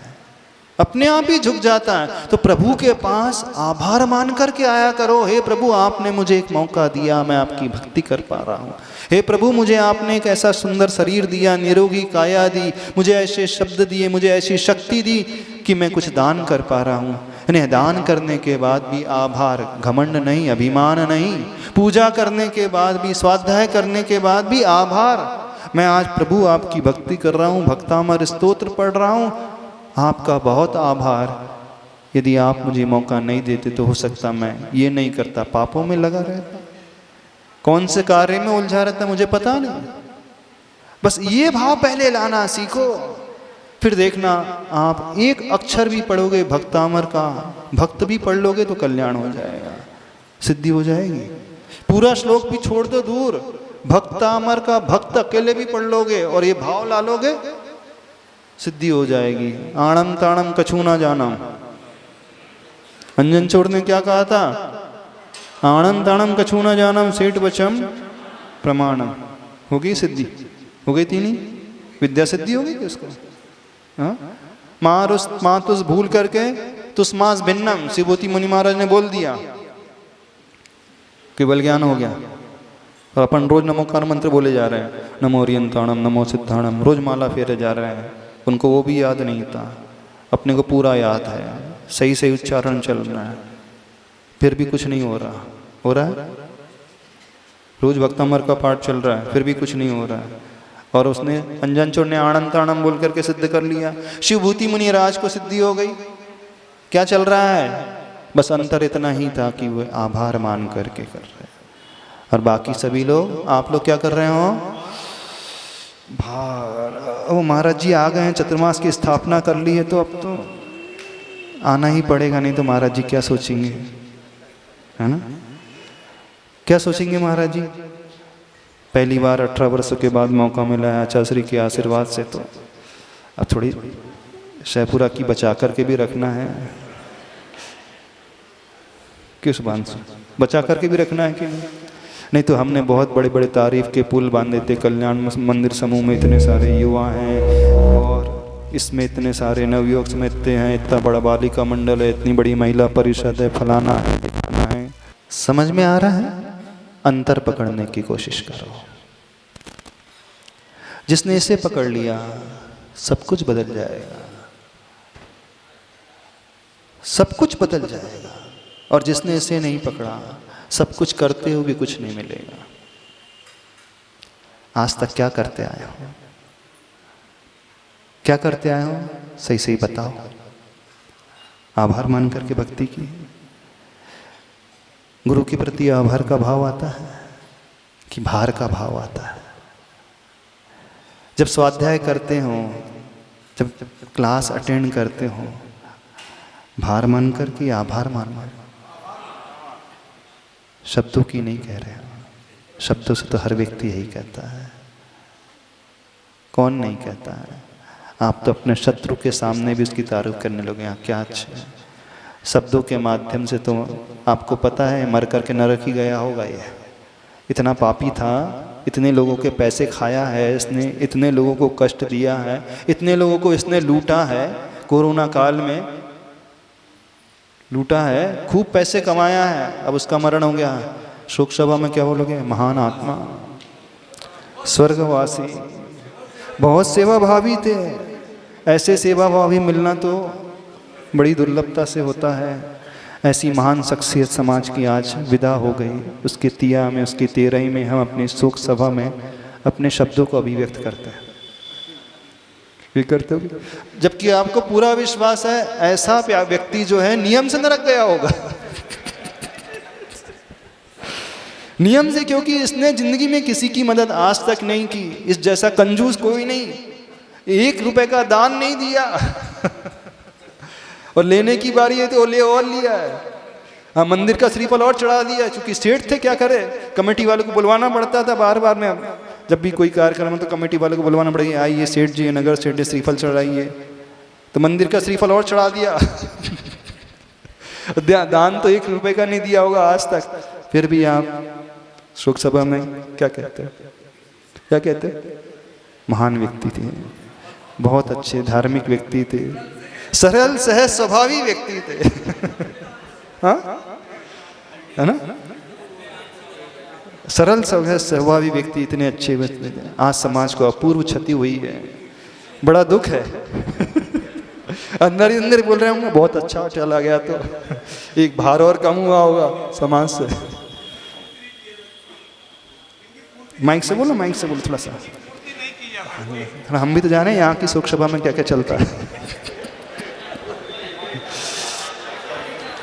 अपने आप ही झुक जाता है। तो प्रभु के पास आभार मान करके आया करो, हे प्रभु आपने मुझे एक मौका दिया, मैं आपकी भक्ति कर पा रहा हूँ। हे प्रभु मुझे आपने एक ऐसा सुंदर शरीर दिया, निरोगी काया दी, मुझे ऐसे शब्द दिए, मुझे ऐसी शक्ति दी कि मैं कुछ दान कर पा रहा हूँ। इन्हें दान करने के बाद भी आभार, घमंड नहीं, अभिमान नहीं, पूजा करने के बाद भी, स्वाध्याय करने के बाद भी आभार। मैं आज प्रभु आपकी भक्ति कर रहा हूँ, भक्तामर स्तोत्र पढ़ रहा हूँ, आपका बहुत आभार। यदि आप मुझे मौका नहीं देते तो हो सकता मैं ये नहीं करता, पापों में लगा रहता, कौन से कार्य में उलझा रहता मुझे पता नहीं। बस ये भाव पहले लाना सीखो, फिर देखना आप एक अक्षर भी पढ़ोगे भक्तामर का, भक्त भी पढ़ लोगे तो कल्याण हो जाएगा, सिद्धि हो जाएगी। पूरा श्लोक भी छोड़ दो दूर, भक्तामर का भक्त अकेले भी पढ़ लोगे और ये भाव ला लोगे, सिद्धि हो जाएगी। आणम ताणम कछु ना जानम, अंजन चोर ने क्या कहा था? आणम ताणम कछु ना जानम सेठ बचम प्रमाणम। हो गई सिद्धि, हो गई थी नहीं, विद्या सिद्धि हो गई थी उसको। हाँ, मातुस भूल करके तुस्मास भिन्नम, शिवभूति मुनि महाराज ने बोल दिया, केवल ज्ञान हो गया। और अपन रोज नमोकार मंत्र बोले जा रहे हैं, नमो ओरियंताणम नमो सिद्धाणम, रोज माला फेरे जा रहे हैं। उनको वो भी याद नहीं था, अपने को पूरा याद है, सही सही उच्चारण चल रहा है, फिर भी कुछ नहीं हो रहा। हो रहा है, रोज भक्तामर का पाठ चल रहा है, फिर भी कुछ नहीं हो रहा है। और उसने अंजन चोर ने आनंद ताणम बोल करके सिद्ध कर लिया, शिवभूति मुनि राज को सिद्धि हो गई। क्या चल रहा है? बस अंतर इतना ही था कि वो आभार मान करके कर रहे हैं। और बाकी सभी लोग, आप लोग क्या कर रहे हो? भार। वो महाराज जी आ गए हैं, चतुर्मास की स्थापना कर ली है, तो अब तो आना ही पड़ेगा, नहीं तो महाराज जी क्या सोचेंगे, है ना? क्या सोचेंगे महाराज जी? पहली बार 18 वर्षों के बाद मौका मिला है आचार्य श्री के आशीर्वाद से, तो अब थोड़ी शहपुरा की बचा करके भी रखना है। किस बात से बचा करके भी रखना है कि नहीं? तो हमने बहुत बड़े बड़े तारीफ के पुल बांधे थे, कल्याण मंदिर समूह में इतने सारे युवा हैं और इसमें इतने सारे नवयुवक समझते हैं, इतना बड़ा बालिका मंडल है, इतनी बड़ी महिला परिषद है, फलाना है, दिखाना है। समझ में आ रहा है? अंतर पकड़ने की कोशिश करो। जिसने इसे पकड़ लिया सब कुछ बदल जाएगा, सब कुछ बदल जाएगा। और जिसने इसे नहीं पकड़ा, सब कुछ करते हुए भी कुछ नहीं मिलेगा। आज तक क्या करते आए हो? क्या करते आए हो? सही सही बताओ। आभार मान करके भक्ति की, गुरु के प्रति आभार का भाव आता है कि भार का भाव आता है? जब स्वाध्याय करते हो, जब क्लास अटेंड करते हो, भार मान कर कि आभार मान? शब्दों की नहीं कह रहे हो, शब्दों से तो हर व्यक्ति यही कहता है। कौन नहीं कहता है? आप तो अपने शत्रु के सामने भी उसकी तारीफ करने लगे, हाँ क्या अच्छा है। शब्दों के माध्यम से तो आपको पता है मर करके नरक ही गया होगा। ये इतना पापी था, इतने लोगों के पैसे खाया है इसने, इतने लोगों को कष्ट दिया है, इतने लोगों को इसने लूटा है, कोरोना काल में लूटा है, खूब पैसे कमाया है, अब उसका मरण हो गया। शोक सभा में क्या बोलोगे? महान आत्मा, स्वर्गवासी, बहुत सेवा भावी थे। ऐसे सेवा भावी मिलना तो बड़ी दुर्लभता से होता है। ऐसी महान शख्सियत समाज की आज विदा हो गई। उसके तिया में, उसकी तेरही में हम अपनी शोक सभा में अपने शब्दों को अभिव्यक्त करते हैं, भी करते हो। जबकि आपको पूरा विश्वास है ऐसा व्यक्ति जो है नियम से नरक गया होगा। नियम से, क्योंकि इसने जिंदगी में किसी की मदद आज तक नहीं की। इस जैसा कंजूस कोई नहीं, 1 रुपए का दान नहीं दिया। और लेने की बारी है तो ले और लिया है। हाँ, मंदिर का श्रीफल और चढ़ा दिया, क्योंकि सेठ थे, क्या करे, कमेटी वालों को बुलवाना पड़ता था बार बार में। जब भी कोई कार्यक्रम हो तो कमेटी वालों को बुलवाना पड़ेगा, आइए सेठ जी, नगर सेठ जी, श्रीफल चढ़ाइए। तो मंदिर का श्रीफल और चढ़ा दिया। दान तो 1 रुपए का नहीं दिया होगा आज तक, फिर भी आप शोक सभा में क्या कहते हैं? क्या कहते हैं? महान व्यक्ति थे, बहुत अच्छे धार्मिक व्यक्ति थे, सरल सहज स्वभावी व्यक्ति थे। हाँ, है ना? सरल सहज स्वभावी व्यक्ति इतने अच्छे व्यक्ति थे। आज समाज को अपूर्व क्षति हुई है, बड़ा दुख है। अंदर ही अंदर बोल रहे होंगे बहुत अच्छा चला गया तो एक भार और कम हुआ होगा समाज से। माइक से बोलो, माइक से बोलो थोड़ा सा, थोड़ा हम भी तो जाने यहाँ की शोक सभा में क्या क्या चलता है।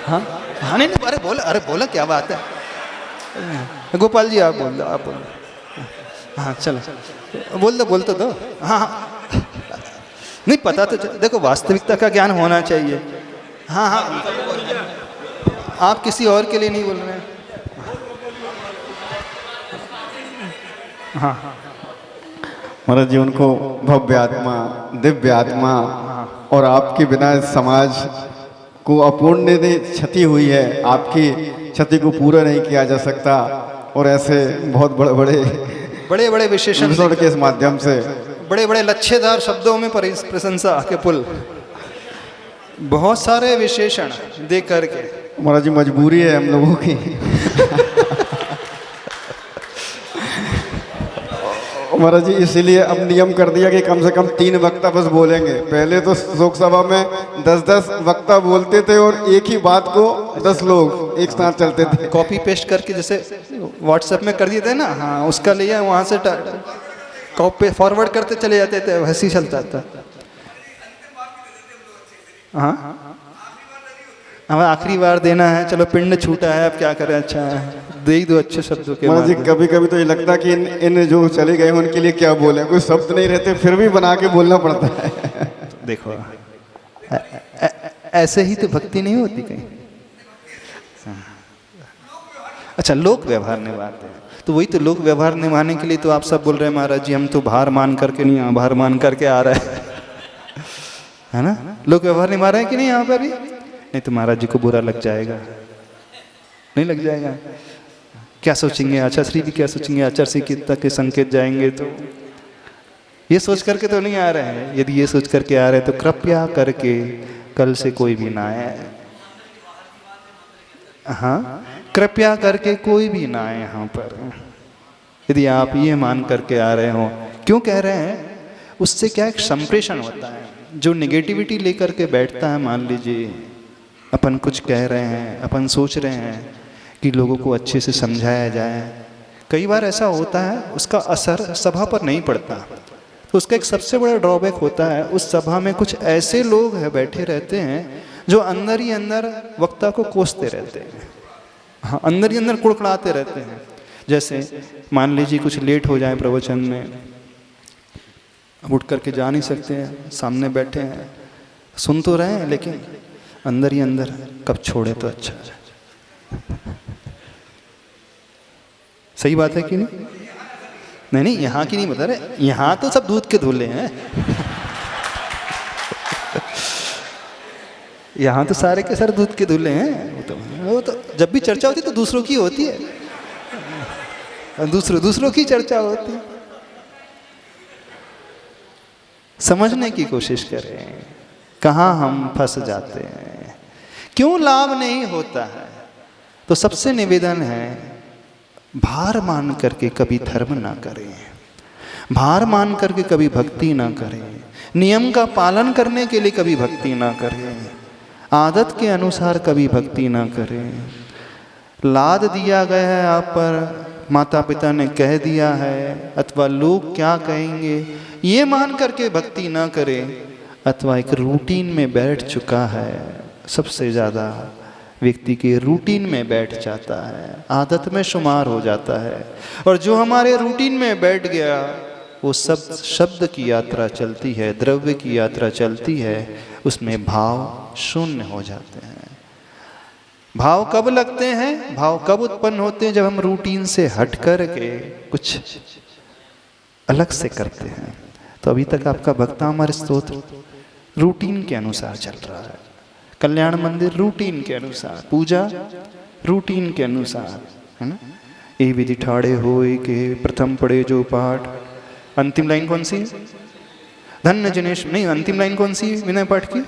हाँ हाँ, नहीं अरे बोला, अरे बोला, क्या बात है। गोपाल जी आप बोल दो, आप बोल दो। हाँ चलो बोल तो दो। हाँ हाँ, नहीं पता तो देखो, वास्तविकता का ज्ञान होना चाहिए। हाँ हाँ, आप किसी और के लिए नहीं बोल रहे हैं। हाँ महाराज जी, उनको भव्य आत्मा, दिव्य आत्मा, और आपके बिना समाज को अपूर्ण क्षति हुई है, आपकी क्षति को पूरा नहीं किया जा सकता। और ऐसे बहुत बड़े बड़े विशेषण के इस माध्यम से, बड़े बड़े लच्छेदार शब्दों में प्रशंसा के पुल, बहुत सारे विशेषण दे करके। महाराज जी मजबूरी है हम लोगों की। महाराज जी इसीलिए अब नियम कर दिया कि कम से कम 3 वक्ता बस बोलेंगे। पहले तो शोक सभा में 10-10 वक्ता बोलते थे और एक ही बात को 10 लोग एक साथ चलते थे। कॉपी पेस्ट करके जैसे व्हाट्सएप में कर दिए थे ना, हाँ उसका लिया, वहाँ से कॉपी फॉरवर्ड करते चले जाते थे, वैसे ही चलता था। हाँ हमें आखिरी बार देना है, चलो पिंड छूटा है, अब क्या करें, अच्छा है दे ही दो अच्छे शब्दों के। महाराज जी कभी कभी तो ये लगता है कि इन जो चले गए उनके लिए क्या बोले, कोई शब्द नहीं रहते, फिर भी बना के बोलना पड़ता है। देखो ऐसे ही तो भक्ति नहीं होती कहीं। अच्छा, लोक व्यवहार निभाते हैं, तो वही तो लोक व्यवहार निभाने के लिए तो आप सब बोल रहे हैं महाराज जी हम तो भार मान करके नहीं, आभार मान करके आ रहे हैं, है ना? लोक व्यवहार निभा रहे हैं कि नहीं यहाँ पर भी? नहीं तो महाराज जी को बुरा लग जाएगा, नहीं लग जाएगा? क्या सोचेंगे आचार्य श्री भी, क्या सोचेंगे आचार्य श्री तक के संकेत जाएंगे, तो ये सोच करके तो नहीं आ रहे हैं। यदि ये सोच करके आ रहे हैं तो कृपया करके कल से कोई भी ना आए। हाँ, कृपया करके कोई भी ना आए यहाँ पर। यदि आप ये मान करके आ रहे हो, क्यों कह रहे हैं? उससे क्या एक संप्रेषण होता है, जो नेगेटिविटी लेकर के बैठता है। मान लीजिए अपन कुछ कह रहे हैं, अपन सोच रहे हैं कि लोगों को अच्छे से समझाया जाए, कई बार ऐसा होता है उसका असर सभा पर नहीं पड़ता। तो उसका एक सबसे बड़ा ड्रॉबैक होता है, उस सभा में कुछ ऐसे लोग हैं बैठे रहते हैं जो अंदर ही अंदर वक्ता को कोसते रहते हैं। हाँ, अंदर ही अंदर कुड़कुड़ाते रहते हैं। जैसे मान लीजिए कुछ लेट हो जाए प्रवचन में, अब उठ करके जा नहीं सकते हैं, सामने बैठे हैं, सुन तो रहे हैं लेकिन अंदर ही अंदर कब छोड़े तो अच्छा है। सही बात है कि नहीं? नहीं यहाँ की नहीं बता रहे, यहाँ तो सब दूध के धुले हैं। यहाँ तो सारे के सारे दूध के धुले हैं। वो तो जब भी चर्चा होती तो दूसरों की होती है, दूसरों की चर्चा होती है। समझने की कोशिश करें कहाँ हम फंस जाते हैं, क्यों लाभ नहीं होता है। तो सबसे निवेदन है, भार मान करके कभी धर्म ना करें, भार मान करके कभी भक्ति ना करें, नियम का पालन करने के लिए कभी भक्ति ना करें, आदत के अनुसार कभी भक्ति ना करें। लाद दिया गया है आप पर, माता पिता ने कह दिया है, अथवा लोग क्या कहेंगे ये मान करके भक्ति ना करें, अथवा एक रूटीन में बैठ चुका है। सबसे ज़्यादा व्यक्ति के रूटीन में बैठ जाता है, आदत में शुमार हो जाता है, और जो हमारे रूटीन में बैठ गया वो सब शब्द की यात्रा चलती है, द्रव्य की यात्रा चलती है, उसमें भाव शून्य हो जाते हैं। भाव कब लगते हैं, भाव कब उत्पन्न होते हैं? जब हम रूटीन से हट कर के कुछ अलग से करते हैं। तो अभी तक आपका भक्तामृत स्तोत्र रूटीन के अनुसार चल रहा है। कल्याण मंदिर रूटीन के अनुसार, पूजा रूटीन के अनुसार, है ना। ए विधि ठाड़े होए के प्रथम पढ़े जो पाठ। अंतिम लाइन कौन सी है? धन्य जनेश, नहीं, अंतिम लाइन कौन सी है विनय पाठ की?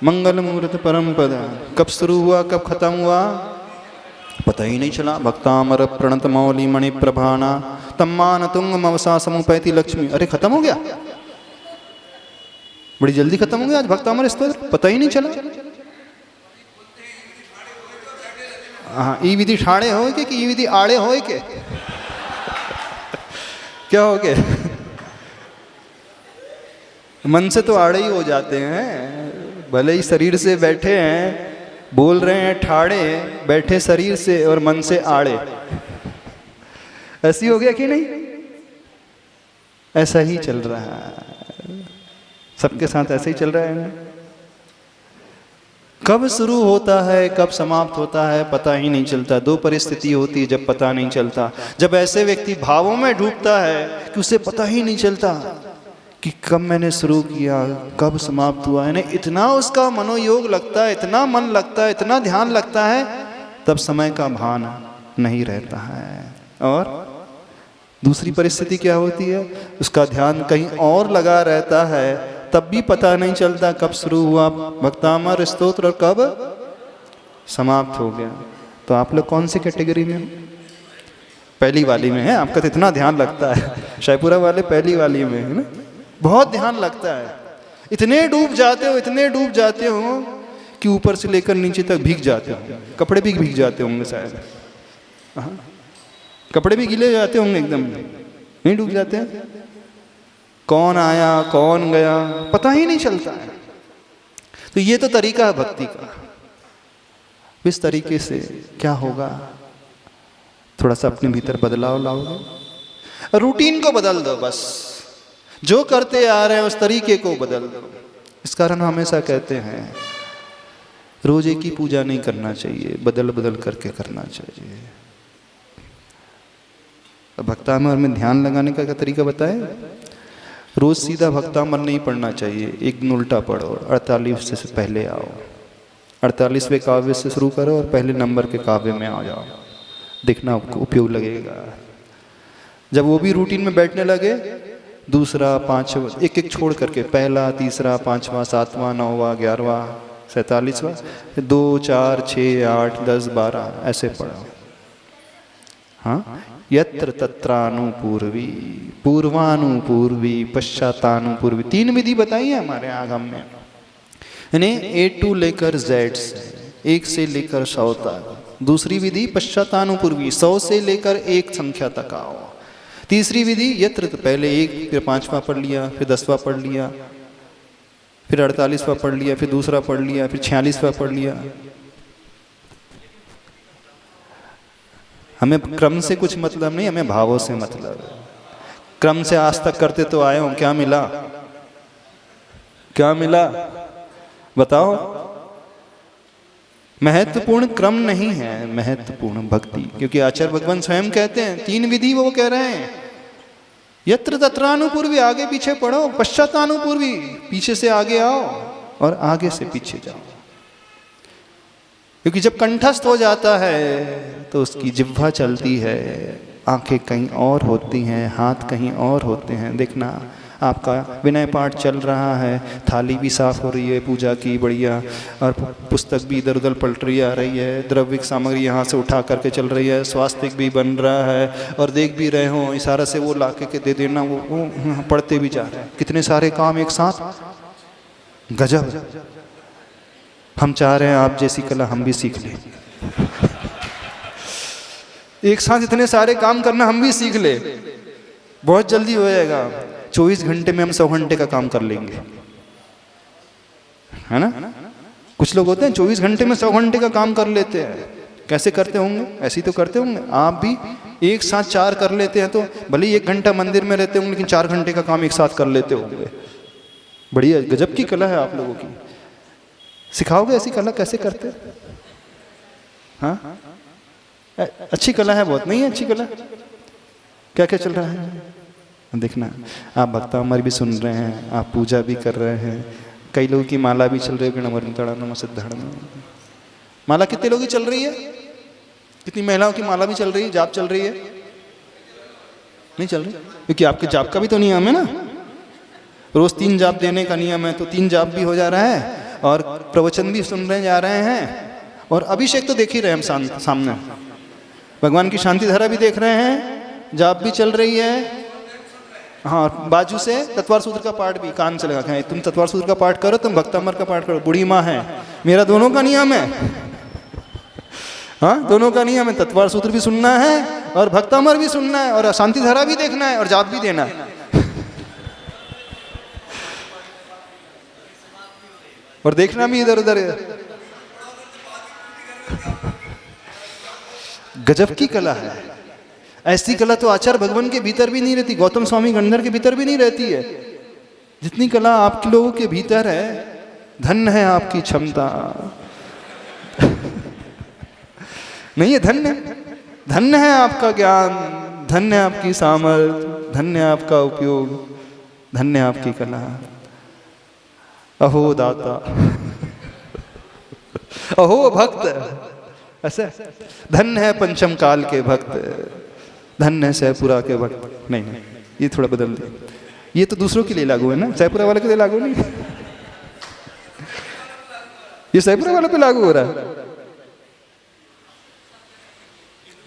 मंगल मुहूर्त परम पद। कब शुरू हुआ कब खत्म हुआ पता ही नहीं चला। भक्तामर प्रणत मौली मणि प्रभाना तम्मान तुंग मवसा समुपैति लक्ष्मी। अरे खत्म हो गया, बड़ी जल्दी खत्म हो गया आज भक्तामर स्तोत्र, पता ही नहीं चला। हाँ, ई विधि ठाड़े हो के कि ई विधि आड़े हो के क्या हो गया? मन से तो आड़े ही हो जाते हैं, भले ही शरीर से बैठे हैं, बोल रहे हैं ठाड़े, बैठे शरीर से और मन से आड़े। ऐसी हो गया कि नहीं? ऐसा ही चल रहा है, सबके साथ ऐसे ही चल रहा है। कब शुरू होता है कब समाप्त होता है पता ही नहीं चलता। दो परिस्थिति होती है जब पता नहीं चलता। जब ऐसे व्यक्ति भावों में डूबता है कि उसे पता ही नहीं चलता कि कब मैंने शुरू किया कब समाप्त हुआ, यानी इतना उसका मनोयोग लगता है, इतना मन लगता है, इतना ध्यान लगता है, तब समय का भान नहीं रहता है। और दूसरी परिस्थिति क्या होती है? उसका ध्यान कहीं और लगा रहता है, तब भी पता नहीं चलता कब शुरू हुआ भक्तामर स्तोत्र और कब समाप्त हो गया। तो आप लोग कौन सी कैटेगरी में? पहली वाली में है। आपका तो इतना ध्यान लगता है। शायपुरा वाले पहली वाली में है ना, बहुत ध्यान लगता है। इतने डूब जाते हो, इतने डूब जाते हो कि ऊपर से लेकर नीचे तक भीग जाते हो। कपड़े भी भीग जाते होंगे शायद। हाँ, कपड़े भी गीले जाते होंगे एकदम, नहीं डूब जाते हैं? कौन आया कौन गया पता ही नहीं चलता है। तो ये तो तरीका है भक्ति का। इस तरीके से क्या होगा? थोड़ा सा अपने भीतर बदलाव लाओगे, रूटीन को बदल दो, बस जो करते आ रहे हैं उस तरीके को बदल दो। इस कारण हम हमेशा कहते हैं रोज एक ही पूजा नहीं करना चाहिए, बदल बदल करके करना चाहिए। अब भक्तामर में ध्यान लगाने का क्या तरीका बताए? रोज सीधा भक्तामर नहीं पढ़ना चाहिए, एक दिन उल्टा पढ़ो। 48 से पहले आओ, 48वें काव्य से शुरू करो और पहले नंबर के काव्य में आ जाओ, देखना आपको उपयोग लगेगा। जब वो भी रूटीन में बैठने लगे, दूसरा पांचवा एक एक छोड़ करके, पहला तीसरा पांचवा सातवां नौवां 11वां 47वां, 2 4 6 8 10 12 ऐसे पढ़ो। हाँ, यत्र तत्रानुपूर्वी पूर्वानुपूर्वी पश्चातानुपूर्वी, 3 विधि बताई है हमारे आगम में। यानी A to लेकर Z, 1 से लेकर 100 तक। दूसरी विधि पश्चातानुपूर्वी, 100 से लेकर 1 संख्या तक आओ। तीसरी विधि यत्र, तो पहले 1 फिर 5वां पढ़ लिया, फिर 10वां पढ़ लिया, फिर 48वां पढ़ लिया, फिर दूसरा पढ़ लिया, फिर 46वां पढ़ लिया। हमें क्रम से कुछ मतलब नहीं, हमें भावों से मतलब है। क्रम से आज तक करते तो आए हो, क्या मिला? क्या मिला बताओ? महत्वपूर्ण क्रम नहीं है, महत्वपूर्ण भक्ति। क्योंकि आचार्य भगवान स्वयं कहते हैं 3 विधि वो कह रहे हैं। यत्र तत्रानुपूर्वी, आगे पीछे पढ़ो, पश्चातानुपूर्वी, पीछे से आगे आओ और आगे से पीछे जाओ। क्योंकि जब कंठस्थ हो जाता है तो उसकी जिह्वा चलती है, आंखें कहीं और होती हैं, हाथ कहीं और होते हैं। देखना, आपका विनय पाठ चल रहा है, थाली भी साफ हो रही है पूजा की बढ़िया, और पुस्तक भी इधर उधर पलट रही आ रही है, द्रव्य सामग्री यहाँ से उठा करके चल रही है, स्वास्तिक भी बन रहा है, और देख भी रहे हो इशारा से वो ला के दे देना, वो पढ़ते भी जा रहे हैं। कितने सारे काम एक साथ, गजब। हम चाह रहे हैं आप जैसी कला हम भी सीख लें, एक साथ इतने सारे काम करना हम भी सीख ले, बहुत जल्दी हो जाएगा। 24 घंटे में हम 100 घंटे का काम कर लेंगे, है ना। कुछ लोग होते हैं 24 घंटे में 100 घंटे का काम कर लेते हैं। कैसे करते होंगे? ऐसे ही तो करते होंगे। आप भी एक साथ 4 कर लेते हैं, तो भले ही 1 घंटा मंदिर में रहते होंगे, लेकिन 4 घंटे का काम एक साथ कर लेते होंगे। बढ़िया, गजब की कला है आप लोगों की। सिखाओगे ऐसी कला कैसे करते? हाँ, अच्छी कला है बहुत। नहीं है अच्छी कला? क्या क्या चल रहा है? देखना, आप भक्तामर भी सुन रहे हैं, आप पूजा भी कर रहे हैं, कई लोगों की माला भी चल रही है, माला कितने लोगों की चल रही है? कितनी महिलाओं की माला भी चल रही है, जाप चल रही है? नहीं चल रही, क्योंकि आपके जाप का भी तो नियम है ना, रोज 3 जाप देने का नियम है, तो 3 जाप भी हो जा रहा है और प्रवचन भी सुन रहे जा रहे हैं और अभिषेक तो देख ही रहे हैं हम सामने, भगवान की शांति धारा भी देख रहे हैं, जाप भी चल रही है। हाँ, बाजू से तत्वार सूत्र का पाठ भी कान से लगा के, तुम तत्वार सूत्र का पाठ करो, तुम भक्तामर का पाठ करो, बूढ़ी माँ है, मेरा दोनों का नियम है। हाँ, दोनों का नियम है, तत्वार सूत्र भी सुनना है और भक्तामर भी सुनना है और शांति धारा भी देखना है और जाप भी देना है और देखना भी इधर उधर। गजब की कला है, ऐसी कला तो आचार्य भगवान के भीतर भी नहीं रहती, गौतम स्वामी गणधर के भीतर भी नहीं रहती है, जितनी कला आप लोगों के भीतर है। धन्य है आपकी क्षमता नहीं है, धन्य है आपका ज्ञान, धन्य है आपकी सामर्थ्य, धन्य है आपका उपयोग, धन्य है आपकी कला। अहो दाता अहो भक्त, ऐसे धन्य है पंचम काल के भक्त, धन्य है सैपुरा के भक्त। नहीं, ये थोड़ा बदल दे, ये तो दूसरों के लिए लागू है ना, सैपुरा वाले के लिए लागू नहीं, ये सैपुरा वाले पे लागू हो रहा है।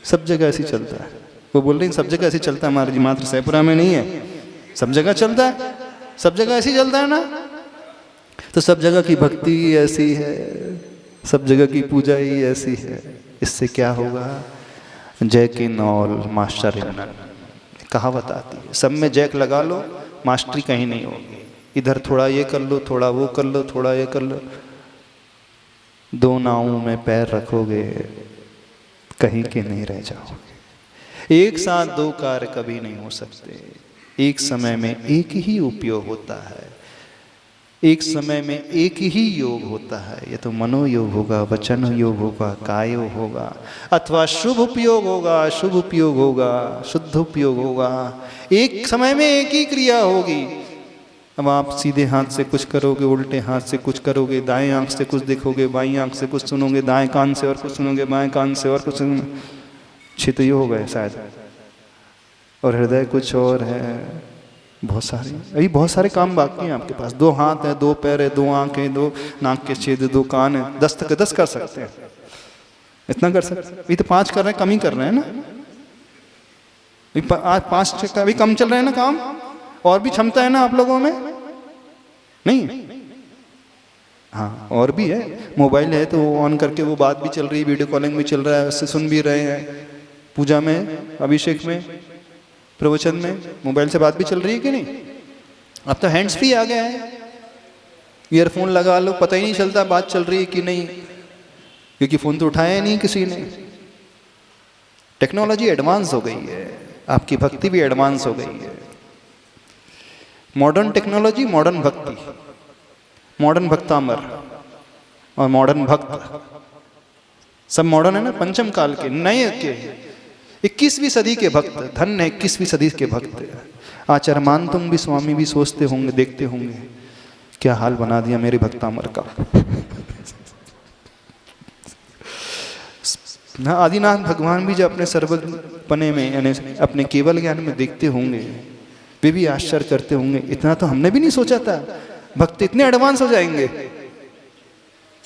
सब जगह ऐसी चलता है, वो बोल रही सब जगह ऐसी चलता है, हमारे मात्र सैपुरा में नहीं है, सब जगह चलता है, सब जगह ऐसी चलता है ना। तो सब जगह की भक्ति ऐसी है, सब जगह की पूजा ही ऐसी है, इससे क्या होगा? जय की नौल मास्टर कहावत आती है, सब में जैक लगा लो, मास्टरी कहीं नहीं होगी। इधर थोड़ा ये कर लो, थोड़ा वो कर लो, थोड़ा ये कर लो, 2 नावों में पैर रखोगे कहीं के नहीं रह जाओगे। एक साथ 2 कार्य कभी नहीं हो सकते, एक समय में एक ही उपयोग होता है, एक समय में एक ही योग होता है, या तो मनोयोग होगा, वचन योग होगा, काय योग होगा, अथवा शुभ उपयोग होगा, शुभ उपयोग होगा, शुद्ध उपयोग होगा। एक समय में एक ही क्रिया होगी। अब आप सीधे हाथ से कुछ करोगे, उल्टे हाथ से कुछ करोगे, दाएं आंख से कुछ देखोगे, बाईं आंख से कुछ सुनोगे, दाएं कान से और कुछ सुनोगे, बाएं कान से और कुछ सुनोगे, 6 तो ये हो गए शायद, और हृदय कुछ और है, बहुत सारे, अभी बहुत सारे काम बाकी हैं आपके पास। 2 हाथ है, 2 पैर है, 2 आंखें, 2 नाक के छेद, 2 कान है, 10 तक 10 कर सकते हैं, इतना कर सकते हैं। अभी तो 5 कर रहे हैं, कम ही कर रहे हैं ना, आज 5 अभी कम चल रहे हैं ना काम, और भी क्षमता है ना आप लोगों में, नहीं? हाँ, और भी है, मोबाइल है तो ऑन करके वो बात भी चल रही है, वीडियो कॉलिंग भी चल रहा है, उससे सुन भी रहे हैं, पूजा में, अभिषेक में, प्रवचन में मोबाइल से बात भी चल रही है कि नहीं? अब तो हैंड्स फ्री आ गया है, ईयरफोन लगा लो, पता ही नहीं चलता बात चल रही है कि नहीं, क्योंकि फोन तो उठाया नहीं किसी ने। टेक्नोलॉजी एडवांस हो गई है, आपकी भक्ति भी एडवांस हो गई है। मॉडर्न टेक्नोलॉजी, मॉडर्न भक्ति, मॉडर्न भक्तामर और मॉडर्न भक्त, सब मॉडर्न है ना, पंचम काल के, नए के, 21वीं सदी के भक्त, धन्य है 21वीं सदी के भक्त। आचार्य मान तुम भी स्वामी भी सोचते होंगे, देखते होंगे क्या हाल बना दिया मेरे भक्तामर का। आदिनाथ भगवान भी जब अपने सर्वज्ञपने में, यानी अपने केवल ज्ञान में देखते होंगे, वे भी आश्चर्य करते होंगे, इतना तो हमने भी नहीं सोचा था, भक्त इतने एडवांस हो जाएंगे।